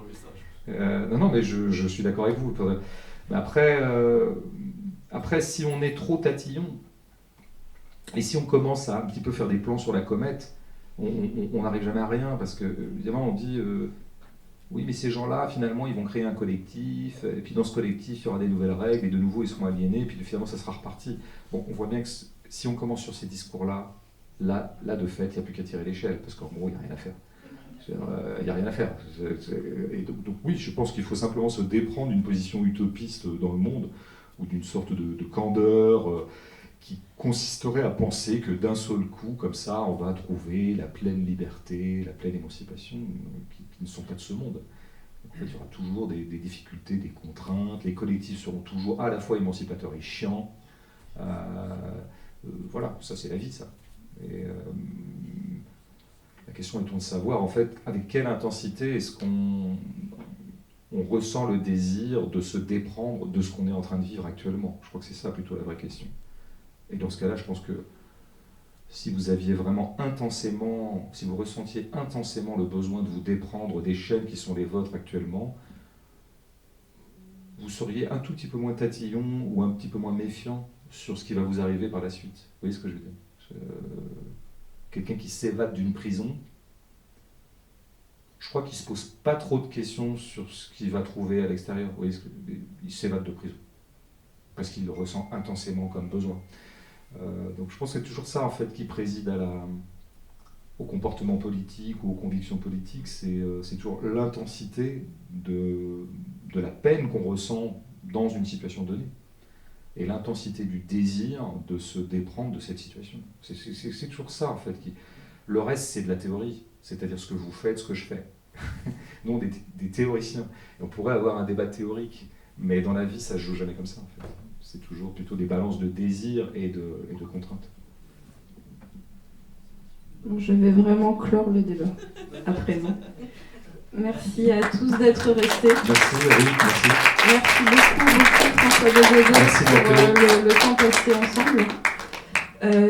Non, mais je suis d'accord avec vous. Mais après, si on est trop tatillon, et si on commence à un petit peu faire des plans sur la comète, on n'arrive jamais à rien, parce que, évidemment, on dit oui, mais ces gens-là, finalement, ils vont créer un collectif, et puis dans ce collectif, il y aura des nouvelles règles, et de nouveau, ils seront aliénés, et puis finalement, ça sera reparti. Bon, on voit bien que si on commence sur ces discours-là, là, de fait, il n'y a plus qu'à tirer l'échelle, parce qu'en gros, il n'y a rien à faire. Il n'y a rien à faire. Et donc, oui, je pense qu'il faut simplement se déprendre d'une position utopiste dans le monde, ou d'une sorte de candeur qui consisterait à penser que d'un seul coup, comme ça, on va trouver la pleine liberté, la pleine émancipation, qui ne sont pas de ce monde. En fait, il y aura toujours des difficultés, des contraintes, les collectifs seront toujours à la fois émancipateurs et chiants. Voilà, ça c'est la vie, ça. Et, la question étant de savoir, en fait, avec quelle intensité est-ce qu'on ressent le désir de se déprendre de ce qu'on est en train de vivre actuellement. Je crois que c'est ça plutôt la vraie question. Et dans ce cas-là, je pense que si vous aviez vraiment intensément, si vous ressentiez intensément le besoin de vous déprendre des chaînes qui sont les vôtres actuellement, vous seriez un tout petit peu moins tatillon ou un petit peu moins méfiant sur ce qui va vous arriver par la suite. Vous voyez ce que je veux dire ? Quelqu'un qui s'évade d'une prison, je crois qu'il ne se pose pas trop de questions sur ce qu'il va trouver à l'extérieur. Vous voyez, il s'évade de prison parce qu'il le ressent intensément comme besoin. Donc je pense que c'est toujours ça en fait qui préside au comportement politique ou aux convictions politiques, c'est toujours l'intensité de la peine qu'on ressent dans une situation donnée et l'intensité du désir de se déprendre de cette situation. C'est toujours ça en fait. Le reste c'est de la théorie, c'est-à-dire ce que vous faites, ce que je fais. Nous des théoriciens. Et on pourrait avoir un débat théorique, mais dans la vie ça ne se joue jamais comme ça en fait. C'est toujours plutôt des balances de désir et de contraintes. Je vais vraiment clore le débat à présent. Merci à tous d'être restés. Merci, Eric, merci. Merci beaucoup François Bégodeau pour le temps passé ensemble.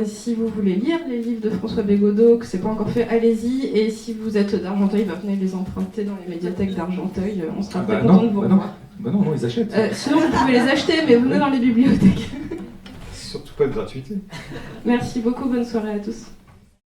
Si vous voulez lire les livres de François Bégodeau, que ce n'est pas encore fait, allez-y. Et si vous êtes d'Argenteuil, venez les emprunter dans les médiathèques d'Argenteuil. On sera très content de vous revoir. Non, ils achètent. Sinon, vous pouvez les acheter, mais venez dans les bibliothèques. Surtout pas de gratuité. Merci beaucoup, bonne soirée à tous.